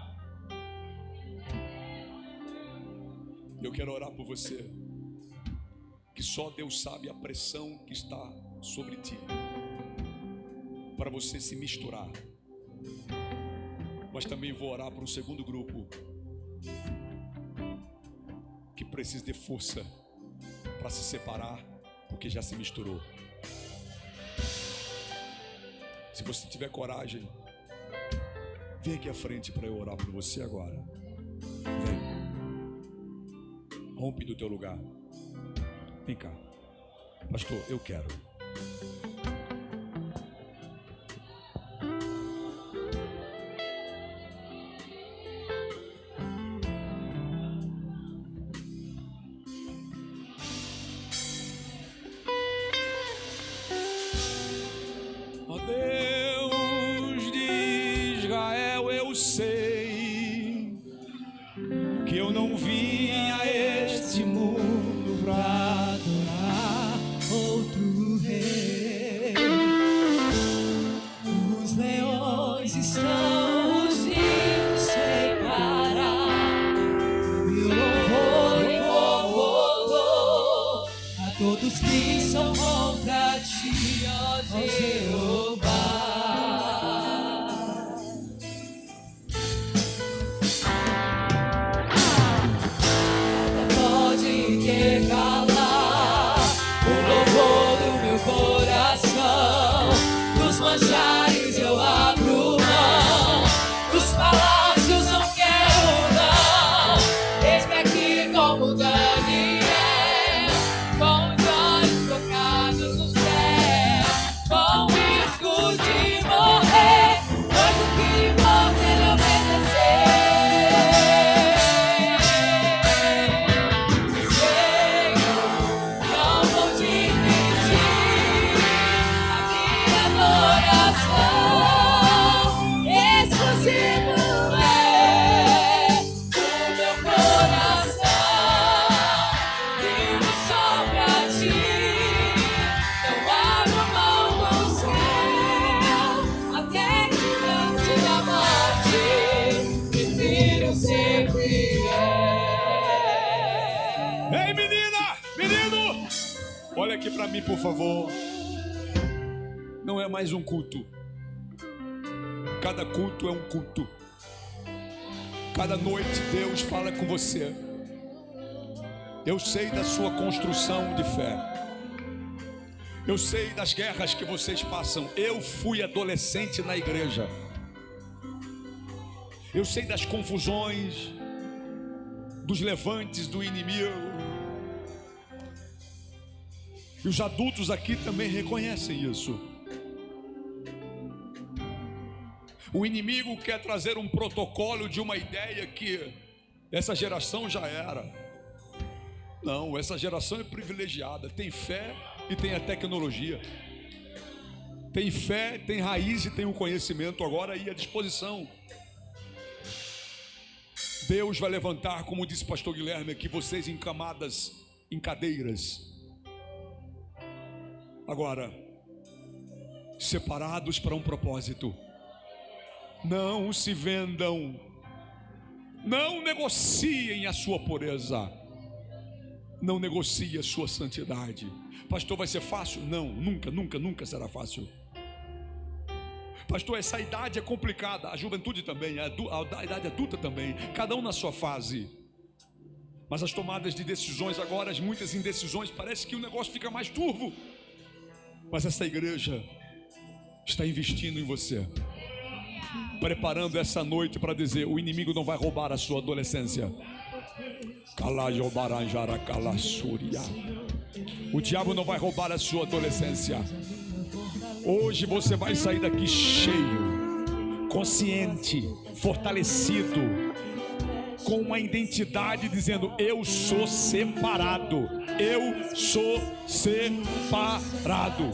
Eu quero orar por você, que só Deus sabe a pressão que está sobre ti para você se misturar. Mas também vou orar para um segundo grupo que precisa de força para se separar, porque já se misturou. Se você tiver coragem, vem aqui à frente para eu orar por você agora. Vem. Rompe do teu lugar. Vem cá. Pastor, eu quero. Ó Deus de Israel, eu sei que eu não vim a este mundo pra adorar outro rei. Os leões estão rugindo sem parar, meu louvor incomodou a todos que são contra ti, ó Jeová. Manjares eu abro mão, dos palácios não quero não. Eis-me aqui como Daniel, com os olhos focados olha aqui para mim, por favor. Não é mais um culto. Cada culto é um culto. Cada noite Deus fala com você. Eu sei da sua construção de fé. Eu sei das guerras que vocês passam. Eu fui adolescente na igreja. Eu sei das confusões, dos levantes do inimigo. E os adultos aqui também reconhecem isso. O inimigo quer trazer um protocolo de uma ideia que essa geração já era. Não, essa geração é privilegiada. Tem fé e tem a tecnologia. Tem fé, tem raiz e tem o conhecimento agora aí à disposição. Deus vai levantar, como disse o pastor Guilherme aqui, vocês em camadas, em cadeiras. Agora, separados para um propósito. Não se vendam. Não negociem a sua pureza. Não negocie a sua santidade. Pastor, vai ser fácil? Não, nunca, nunca, nunca será fácil. Pastor, essa idade é complicada. A juventude também, a idade adulta também. Cada um na sua fase. Mas as tomadas de decisões agora, as muitas indecisões, parece que o negócio fica mais turvo. Mas essa igreja está investindo em você, preparando essa noite para dizer: o inimigo não vai roubar a sua adolescência. O diabo não vai roubar a sua adolescência. Hoje você vai sair daqui cheio, consciente, fortalecido, com uma identidade dizendo: eu sou separado. Eu sou separado.